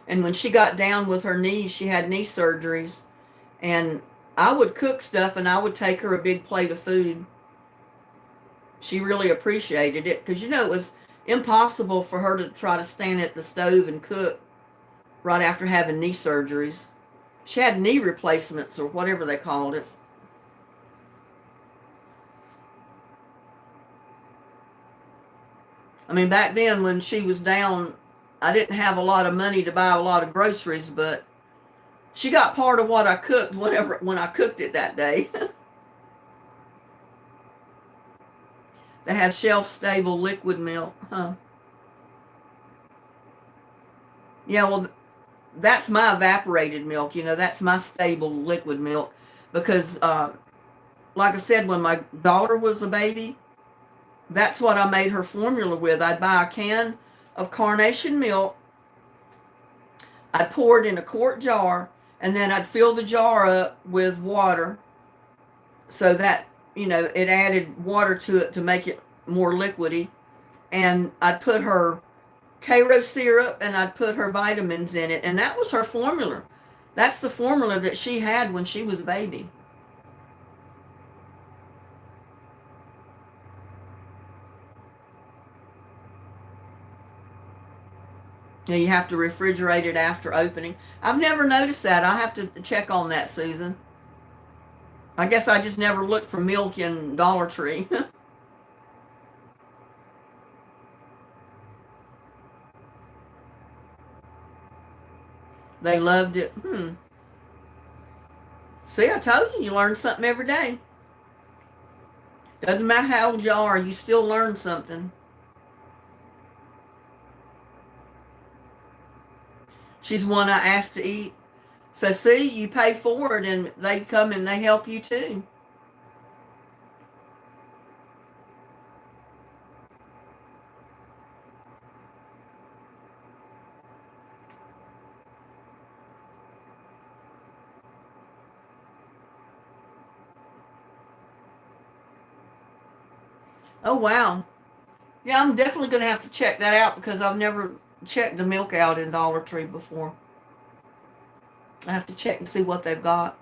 And when she got down with her knees, she had knee surgeries. And I would cook stuff and I would take her a big plate of food. She really appreciated it because, it was impossible for her to try to stand at the stove and cook right after having knee surgeries. She had knee replacements or whatever they called it. I mean, back then when she was down, I didn't have a lot of money to buy a lot of groceries, but she got part of what I cooked, whatever, when I cooked it that day. They have shelf-stable liquid milk, huh? Yeah, well, that's my evaporated milk. That's my stable liquid milk because, like I said, when my daughter was a baby, that's what I made her formula with. I'd buy a can of carnation milk. I'd pour it in a quart jar, and then I'd fill the jar up with water so that, it added water to it to make it more liquidy. And I'd put her Karo syrup and I'd put her vitamins in it. And that was her formula. That's the formula that she had when she was a baby. You have to refrigerate it after opening. I've never noticed that. I have to check on that, Susan. I guess I just never looked for milk in Dollar Tree. They loved it. See, I told you, you learn something every day. Doesn't matter how old you are, you still learn something. She's one I asked to eat. So see, you pay for it and they come and they help you too. Oh wow. Yeah, I'm definitely going to have to check that out because I've never checked the milk out in Dollar Tree before. I have to check and see what they've got.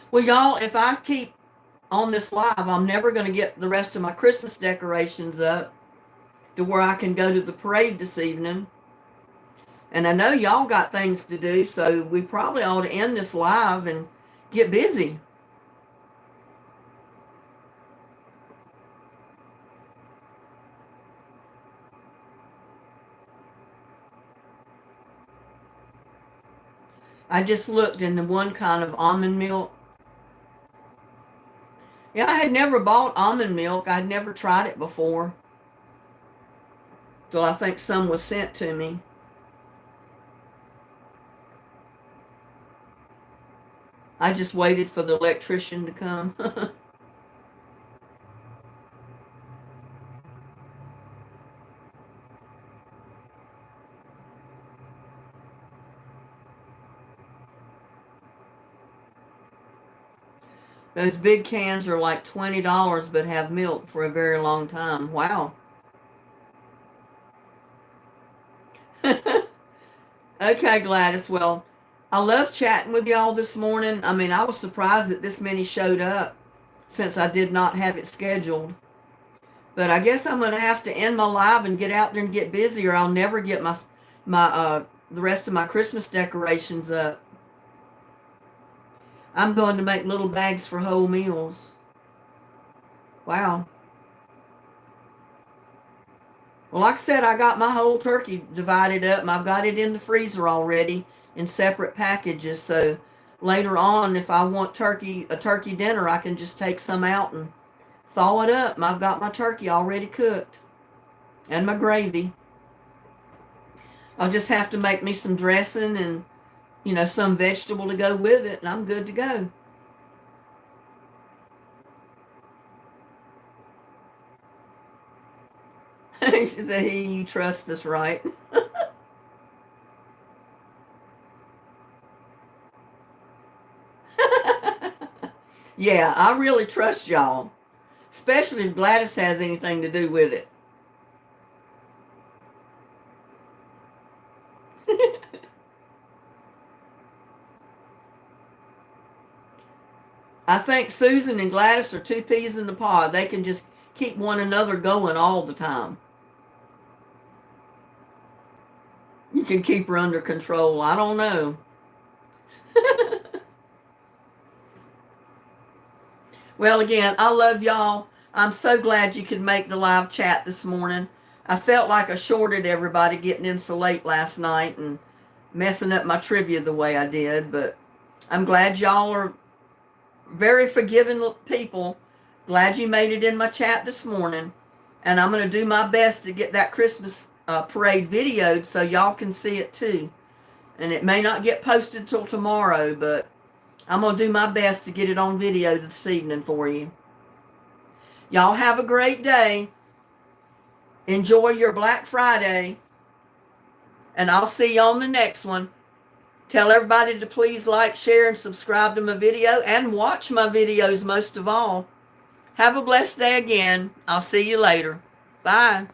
Well, y'all, if I keep on this live, I'm never going to get the rest of my Christmas decorations up to where I can go to the parade this evening. And I know y'all got things to do, so we probably ought to end this live and get busy. I just looked in the one kind of almond milk. Yeah, I had never bought almond milk. I'd never tried it before. Till I think some was sent to me. I just waited for the electrician to come. Those big cans are like $20 but have milk for a very long time. Wow. Okay, Gladys. Well, I love chatting with y'all this morning. I mean, I was surprised that this many showed up since I did not have it scheduled. But I guess I'm going to have to end my live and get out there and get busy, or I'll never get my the rest of my Christmas decorations up. I'm going to make little bags for whole meals. Wow. Well, like I said, I got my whole turkey divided up, and I've got it in the freezer already in separate packages. So later on, if I want a turkey dinner, I can just take some out and thaw it up. And I've got my turkey already cooked and my gravy. I'll just have to make me some dressing and, some vegetable to go with it, and I'm good to go. She said, "Hey, you trust us, right?" Yeah, I really trust y'all, especially if Gladys has anything to do with it. I think Susan and Gladys are two peas in the pod. They can just keep one another going all the time. You can keep her under control. I don't know. Well, again, I love y'all. I'm so glad you could make the live chat this morning. I felt like I shorted everybody getting in so late last night and messing up my trivia the way I did, but I'm glad y'all are very forgiving people. Glad you made it in my chat this morning. And I'm going to do my best to get that Christmas parade videoed so y'all can see it too. And it may not get posted till tomorrow, but I'm going to do my best to get it on video this evening for you. Y'all have a great day. Enjoy your Black Friday. And I'll see you on the next one. Tell everybody to please like, share, and subscribe to my video and watch my videos most of all. Have a blessed day again. I'll see you later. Bye.